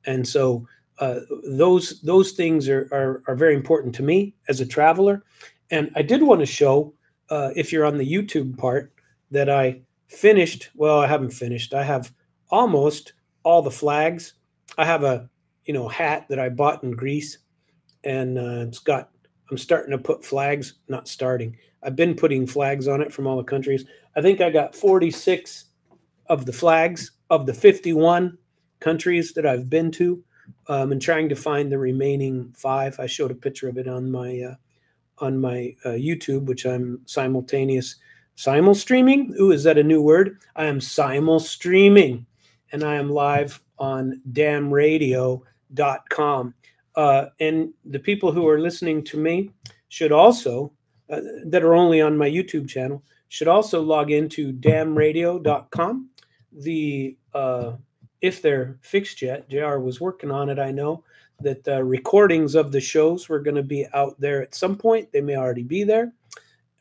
And so those things are very important to me as a traveler. And I did want to show, if you're on the YouTube part, that I finished. Well, I haven't finished. I have almost all the flags. I have a hat that I bought in Greece, and I'm starting to put flags. Not starting. I've been putting flags on it from all the countries. I think I got 46 of the flags of the 51 countries that I've been to, and trying to find the remaining 5. I showed a picture of it on my YouTube, which I'm simul streaming. Ooh, is that a new word? I am simul streaming, and I am live on damradio.com. And the people who are listening to me should also, that are only on my YouTube channel, should also log into damradio.com. If they're fixed yet, JR was working on it. I know that recordings of the shows were going to be out there at some point. They may already be there.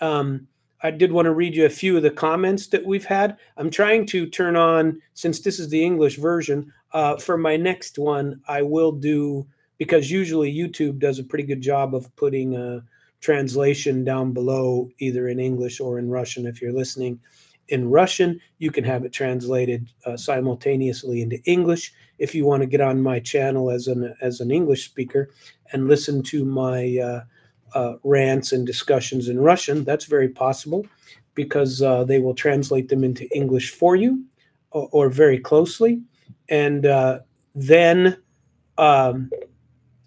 I did want to read you a few of the comments that we've had. I'm trying to turn on, since this is the English version, for my next one, I will do, because usually YouTube does a pretty good job of putting a translation down below, either in English or in Russian. If you're listening in Russian, you can have it translated simultaneously into English. If you want to get on my channel as an English speaker and listen to my rants and discussions in Russian, that's very possible, because they will translate them into English for you, or very closely. And then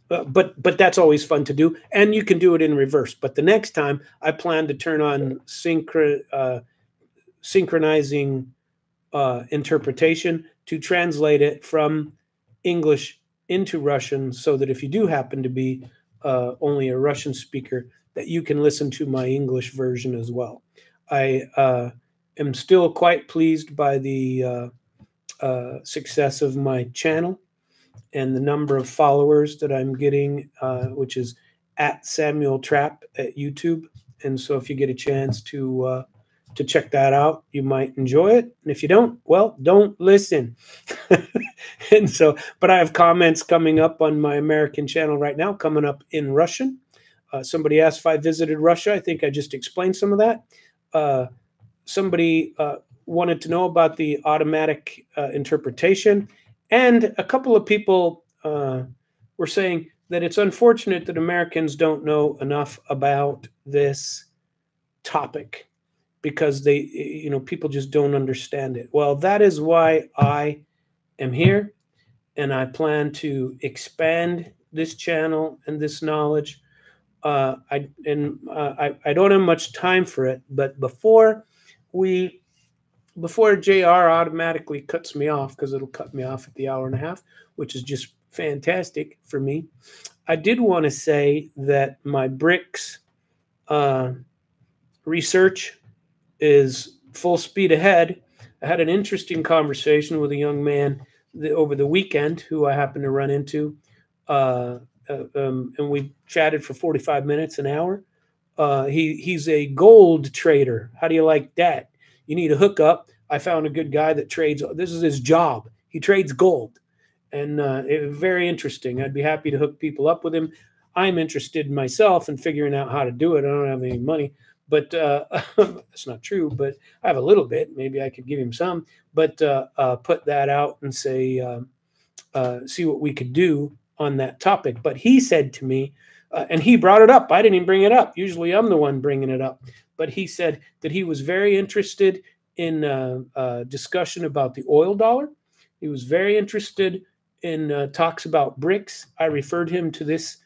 but that's always fun to do, and you can do it in reverse. But the next time, I plan to turn on synchronizing interpretation to translate it from English into Russian, so that if you do happen to be only a Russian speaker, that you can listen to my English version as well. I am still quite pleased by the success of my channel and the number of followers that I'm getting, which is at Samuel Trapp at YouTube. And so if you get a chance to check that out, you might enjoy it. And if you don't, well, don't listen. And so, but I have comments coming up on my American channel right now, coming up in Russian. Somebody asked if I visited Russia. I think I just explained some of that. Somebody wanted to know about the automatic interpretation. And a couple of people were saying that it's unfortunate that Americans don't know enough about this topic, because people just don't understand it. Well, that is why I am here, and I plan to expand this channel and this knowledge. I don't have much time for it, but before JR automatically cuts me off, because it'll cut me off at the hour and a half, which is just fantastic for me, I did want to say that my BRICS research is full speed ahead. I had an interesting conversation with a young man over the weekend who I happened to run into, and we chatted for 45 minutes, an hour. He's a gold trader. How do you like that? You need a hookup. I found a good guy that trades. This is his job. He trades gold, and it was very interesting. I'd be happy to hook people up with him. I'm interested myself in figuring out how to do it. I don't have any money, but that's not true. But I have a little bit. Maybe I could give him some. But put that out and say, see what we could do on that topic. But he said to me, and he brought it up. I didn't even bring it up. Usually I'm the one bringing it up. But he said that he was very interested in discussion about the oil dollar. He was very interested in talks about BRICS. I referred him to this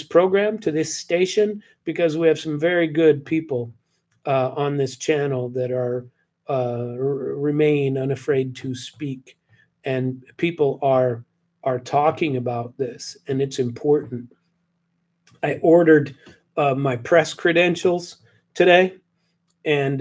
program, to this station, because we have some very good people on this channel that are remain unafraid to speak, and people are talking about this, and it's important. I ordered my press credentials today, and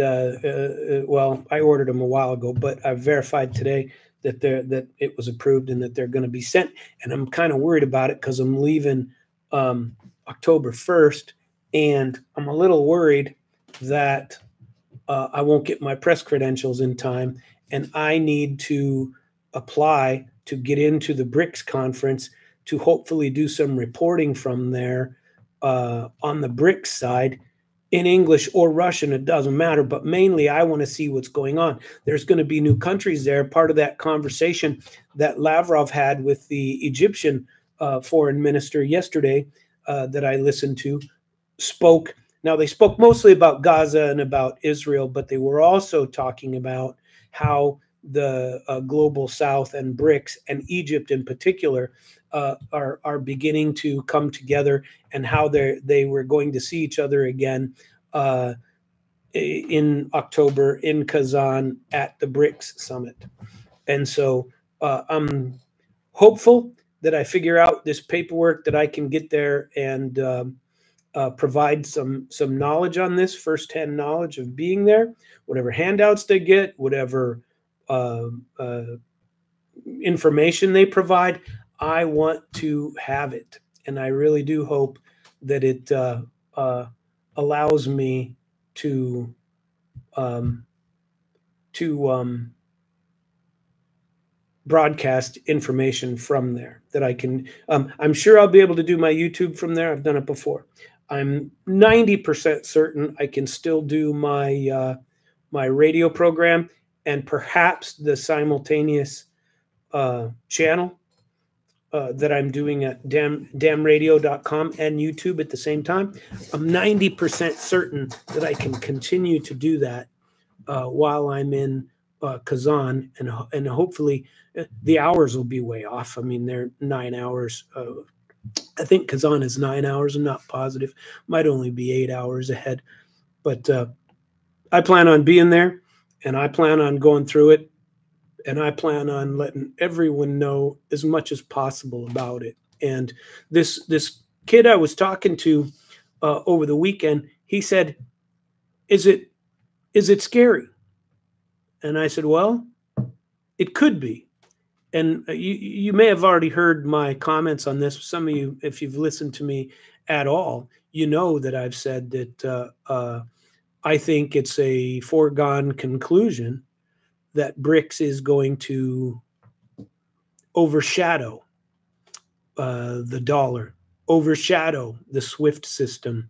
well, I ordered them a while ago, but I verified today that it was approved and that they're going to be sent. And I'm kind of worried about it because I'm leaving October 1st, and I'm a little worried that I won't get my press credentials in time, and I need to apply to get into the BRICS conference to hopefully do some reporting from there on the BRICS side in English or Russian, it doesn't matter. But mainly, I want to see what's going on. There's going to be new countries there. Part of that conversation that Lavrov had with the Egyptian foreign minister yesterday that I listened to spoke. Now, they spoke mostly about Gaza and about Israel, but they were also talking about how the global South and BRICS and Egypt in particular are beginning to come together, and how they were going to see each other again in October in Kazan at the BRICS summit. And so I'm hopeful that I figure out this paperwork, that I can get there and provide some knowledge on this, firsthand knowledge of being there, whatever handouts they get, whatever information they provide. I want to have it, and I really do hope that it allows me to broadcast information from there, that I can. I'm sure I'll be able to do my YouTube from there. I've done it before. I'm 90% certain I can still do my my radio program and perhaps the simultaneous channel that I'm doing at damradio.com and YouTube at the same time. I'm 90% certain that I can continue to do that while I'm in Kazan, and hopefully the hours will be way off. I mean, they're 9 hours. I think Kazan is 9 hours. I'm not positive. Might only be 8 hours ahead. But I plan on being there, and I plan on going through it, and I plan on letting everyone know as much as possible about it. And this kid I was talking to over the weekend, he said, "Is it scary?" And I said, "Well, it could be." And you may have already heard my comments on this. Some of you, if you've listened to me at all, you know that I've said that I think it's a foregone conclusion that BRICS is going to overshadow the dollar, overshadow the SWIFT system.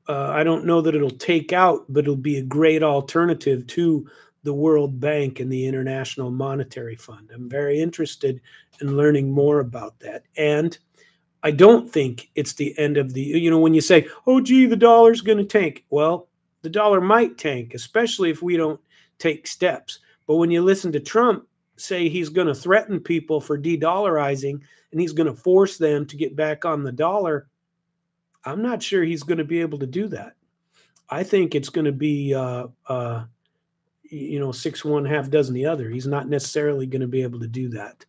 I don't know that it'll take out, but it'll be a great alternative to the World Bank and the International Monetary Fund. I'm very interested in learning more about that. And I don't think it's the end of the, when you say, oh, gee, the dollar's going to tank. Well, the dollar might tank, especially if we don't take steps. But when you listen to Trump say he's going to threaten people for de-dollarizing and he's going to force them to get back on the dollar, I'm not sure he's going to be able to do that. I think it's going to be 6 1 half dozen the other. He's not necessarily going to be able to do that.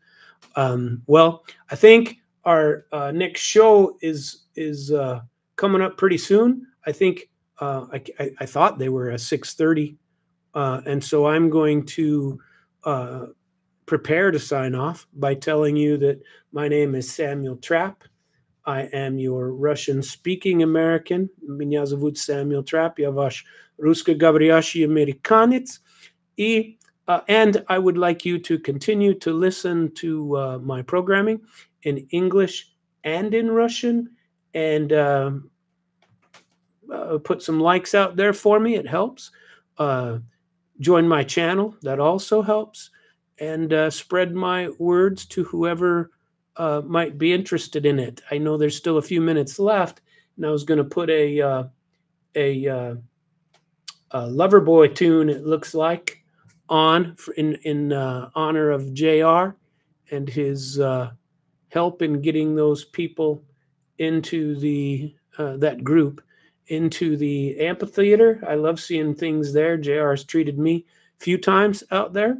Well, I think our next show is coming up pretty soon. I think I thought they were at 6:30, and so I'm going to prepare to sign off by telling you that my name is Samuel Trapp. I am your Russian-speaking American. Меня зовут Samuel Trapp. Я ваш русскоговорящий американец. And I would like you to continue to listen to my programming in English and in Russian, and put some likes out there for me. It helps. Join my channel. That also helps. And spread my words to whoever might be interested in it. I know there's still a few minutes left, and I was going to put a Loverboy tune, it looks like, on in honor of JR and his help in getting those people into the that group into the amphitheater. I love seeing things there. JR has treated me a few times out there,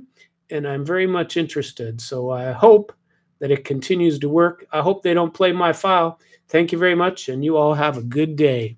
and I'm very much interested. So I hope that it continues to work. I hope they don't play my file. Thank you very much, and you all have a good day.